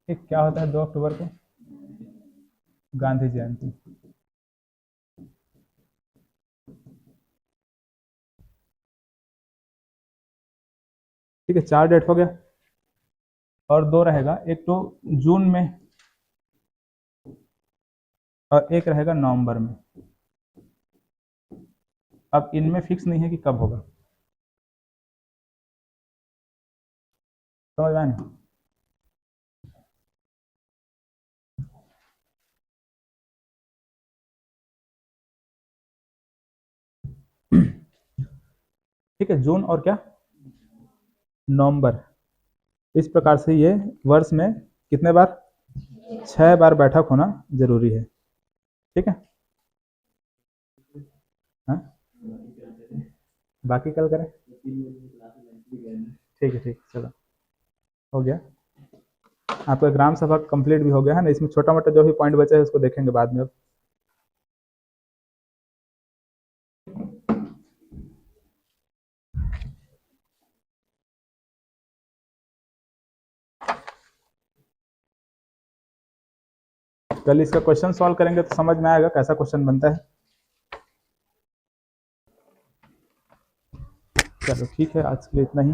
ठीक, क्या होता है 2 अक्टूबर को? गांधी जयंती। ठीक है, 4 डेट हो गया। और 2 रहेगा, एक तो जून में और एक रहेगा नवंबर में। अब इनमें फिक्स नहीं है कि कब होगा, समझ में आया नहीं? ठीक है, जून और क्या, नवंबर। इस प्रकार से ये वर्ष में कितने बार, 6 बार बैठक होना जरूरी है। ठीक है, हाँ बाकी कल करें। ठीक है, ठीक, चलो हो गया। आपका ग्राम सभा कंप्लीट भी हो गया है ना, इसमें छोटा मोटा जो भी पॉइंट बचा है उसको देखेंगे बाद में। अब कल इसका क्वेश्चन सॉल्व करेंगे तो समझ में आएगा कैसा क्वेश्चन बनता है। चलो ठीक है, आज के लिए इतना ही।